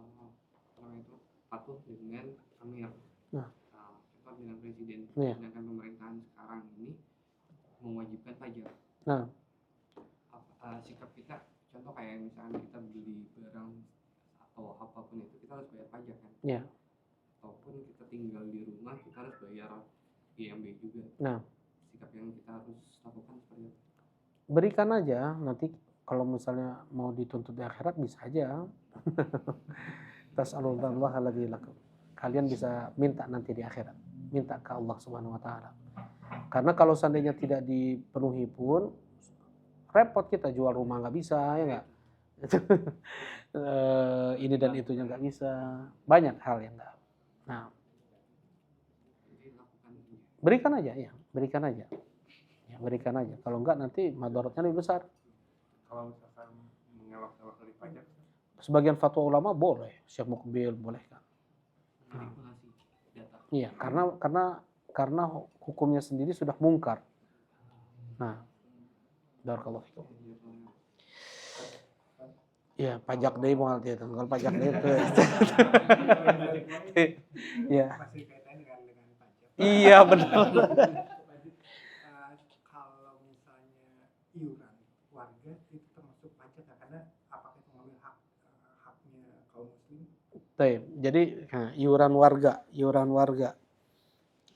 patuh dengan amir, cepat dengan presiden. Sedangkan pemerintahan sekarang ini mewajibkan pajak. Sikap kita, contoh kayak misalnya kita beli barang atau apapun itu kita harus bayar pajak kan. Ataupun kita tinggal di rumah kita harus bayar IMB juga. Sikap yang kita harus lakukan seperti itu. Berikan aja, nanti kalau misalnya mau dituntut di akhirat bisa aja. Tas'alullaha alladzi lakum. Kalian bisa minta nanti di akhirat, minta ke Allah Subhanahu wa taala. Karena kalau seandainya tidak dipenuhi pun repot, kita jual rumah nggak bisa, ya nggak? Ini dan itunya nggak bisa, banyak hal yang nggak. Nah, berikan aja, ya, berikan aja, ya, berikan aja. Kalau nggak nanti madaratnya lebih besar. Kalau misalkan mengelak-elak dari pajak, sebagian fatwa ulama boleh, Syekh Mukbil boleh kan? Iya, karena hukumnya sendiri sudah mungkar. Nah, barakallahu fikum. Ya, pajak deh mau dia tanggal pajak deh itu. Iya. Masih kaitannya dengan pajak. Iya, benar. Kalau misalnya iuran warga itu termasuk pajak karena apakah itu mengambil haknya kaum muslim? Jadi iuran warga.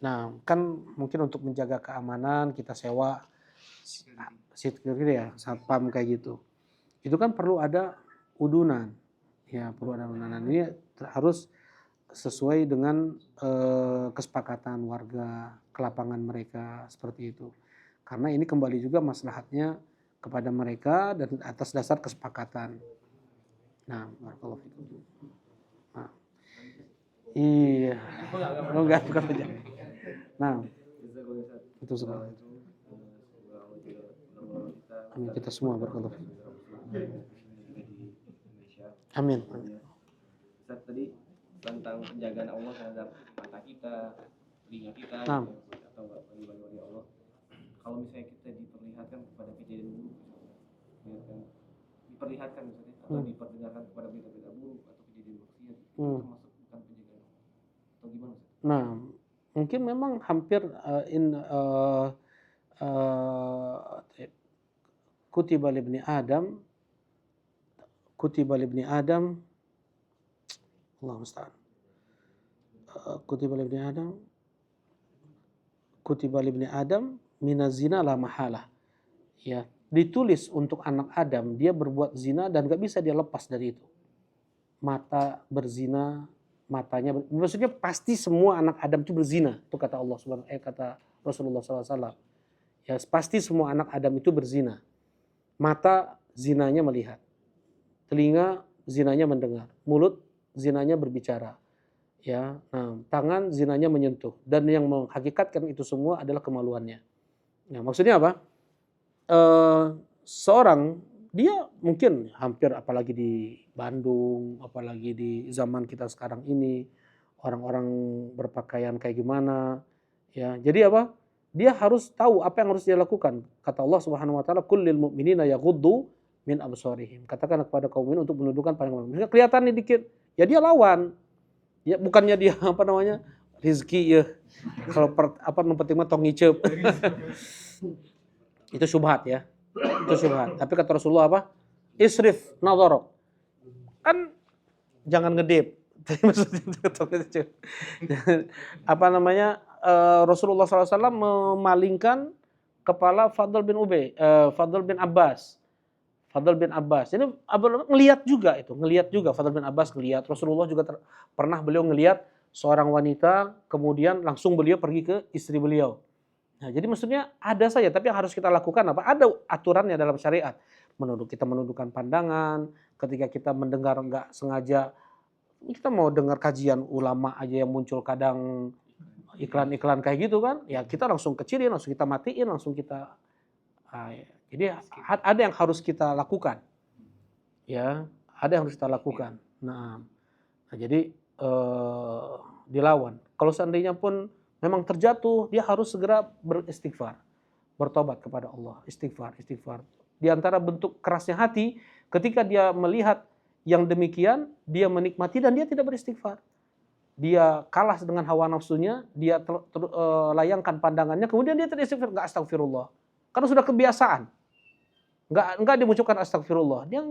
Nah, kan mungkin untuk menjaga keamanan kita sewa security ya, satpam kayak gitu. Itu kan perlu ada udunan. Ya, perlu ada udunan. Ini harus sesuai dengan kesepakatan warga, kelapangan mereka seperti itu. Karena ini kembali juga maslahatnya kepada mereka dan atas dasar kesepakatan. Nah, barakallahu fikum. Nah. Iya. Enggak bukan aja. Nah. Itu semua. Amin kita semua barakallahu fikum. Amin. Ustaz, tadi tentang penjagaan Allah terhadap mata kita, telinga kita, atau wali-wali Allah. Kalau misalnya kita diperlihatkan kepada kejadian buruk, diperlihatkan misalnya, atau diperdengarkan kepada berita-berita buruk atau kejadian maksiat, itu termasuk bukan penjagaan Allah. Atau gimana Ustaz? Nah, mungkin memang hampir kutiba libni Adam Allah musta'an. Kutiba libni Adam minazina la mahalah. Ya, ditulis untuk anak Adam dia berbuat zina dan gak bisa dia lepas dari itu. Mata berzina, maksudnya pasti semua anak Adam itu berzina. Itu kata Allah kata Rasulullah SAW. Ya, pasti semua anak Adam itu berzina. Mata zinanya melihat, telinga zinanya mendengar, mulut zinanya berbicara, ya, nah, tangan zinanya menyentuh, dan yang menghakikatkan itu semua adalah kemaluannya. Nah, maksudnya apa? Seorang dia mungkin hampir, apalagi di Bandung, apalagi di zaman kita sekarang ini, orang-orang berpakaian kayak gimana, ya. Jadi apa? Dia harus tahu apa yang harus dia lakukan. Kata Allah Subhanahu wa taala, "Kullil mu'minina yaghuddu min absarihim." Katakan kepada kaum mukmin untuk menundukkan pandangan mereka. Kelihatan nih dikit, ya dia lawan. Ya bukannya dia rizki ya. Kalau penting mah tong ngicep. Itu syubhat ya. Itu syubhat. Tapi kata Rasulullah apa? Isrif nadharok. Kan jangan ngedip. Rasulullah SAW memalingkan kepala Fadl bin Abbas. Ini ngelihat juga Fadl bin Abbas ngelihat. Rasulullah juga pernah beliau ngelihat seorang wanita, kemudian langsung beliau pergi ke istri beliau. Nah, jadi maksudnya ada saja, tapi yang harus kita lakukan apa? Ada aturannya dalam syariat. Kita menundukkan pandangan, ketika kita mendengar nggak sengaja, kita mau dengar kajian ulama aja yang muncul kadang iklan-iklan kayak gitu kan, ya kita langsung kecilin, langsung kita matiin, langsung kita jadi ada yang harus kita lakukan, ya, ada yang harus kita lakukan. Nah jadi dilawan. Kalau seandainya pun memang terjatuh, dia harus segera beristighfar, bertobat kepada Allah, istighfar. Di antara bentuk kerasnya hati, ketika dia melihat yang demikian dia menikmati dan dia tidak beristighfar. Dia kalah dengan hawa nafsunya, dia layangkan pandangannya, kemudian dia tidak istighfar, enggak astagfirullah. Karena sudah kebiasaan. Enggak dimunculkan astagfirullah. Dia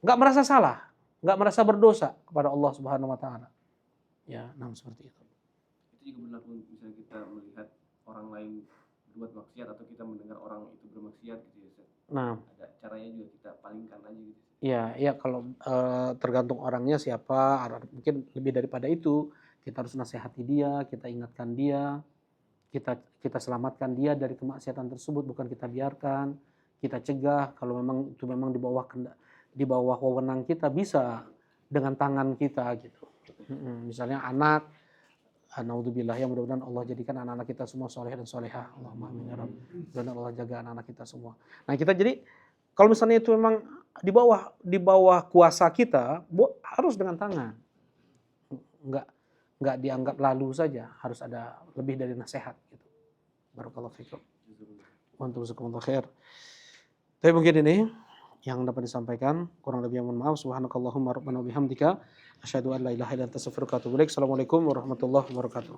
enggak merasa salah, enggak merasa berdosa kepada Allah Subhanahu wa taala. Ya, seperti itu. Itu juga berlaku misalnya kita melihat orang lain berbuat maksiat atau kita mendengar orang itu bermaksiat gitu ya, Ustaz. Ada caranya juga kita palingkan aja gitu. Ya kalau tergantung orangnya siapa, mungkin lebih daripada itu kita harus nasihati dia, kita ingatkan dia, kita selamatkan dia dari kemaksiatan tersebut, bukan kita biarkan, kita cegah. Kalau memang itu memang di bawah wewenang kita, bisa dengan tangan kita gitu. Misalnya anak, naudzubillah, ya mudah-mudahan Allah jadikan anak-anak kita semua soleh dan solehah. Allahumma amin ya rabb. Mudah-mudahan Allah jaga anak-anak kita semua. Nah kita jadi kalau misalnya itu memang di bawah kuasa kita, harus dengan tangan. Enggak dianggap lalu saja, harus ada lebih dari nasihat gitu. Barakallahu fikum. Wa antum jazakumullahu khair. Tapi mungkin ini yang dapat disampaikan, kurang lebih mohon maaf. Subhanakallahumma rabbana wa bihamdika asyhadu an la ilaha illa anta astaghfiruka wa atubu ilaik. Assalamualaikum warahmatullahi wabarakatuh.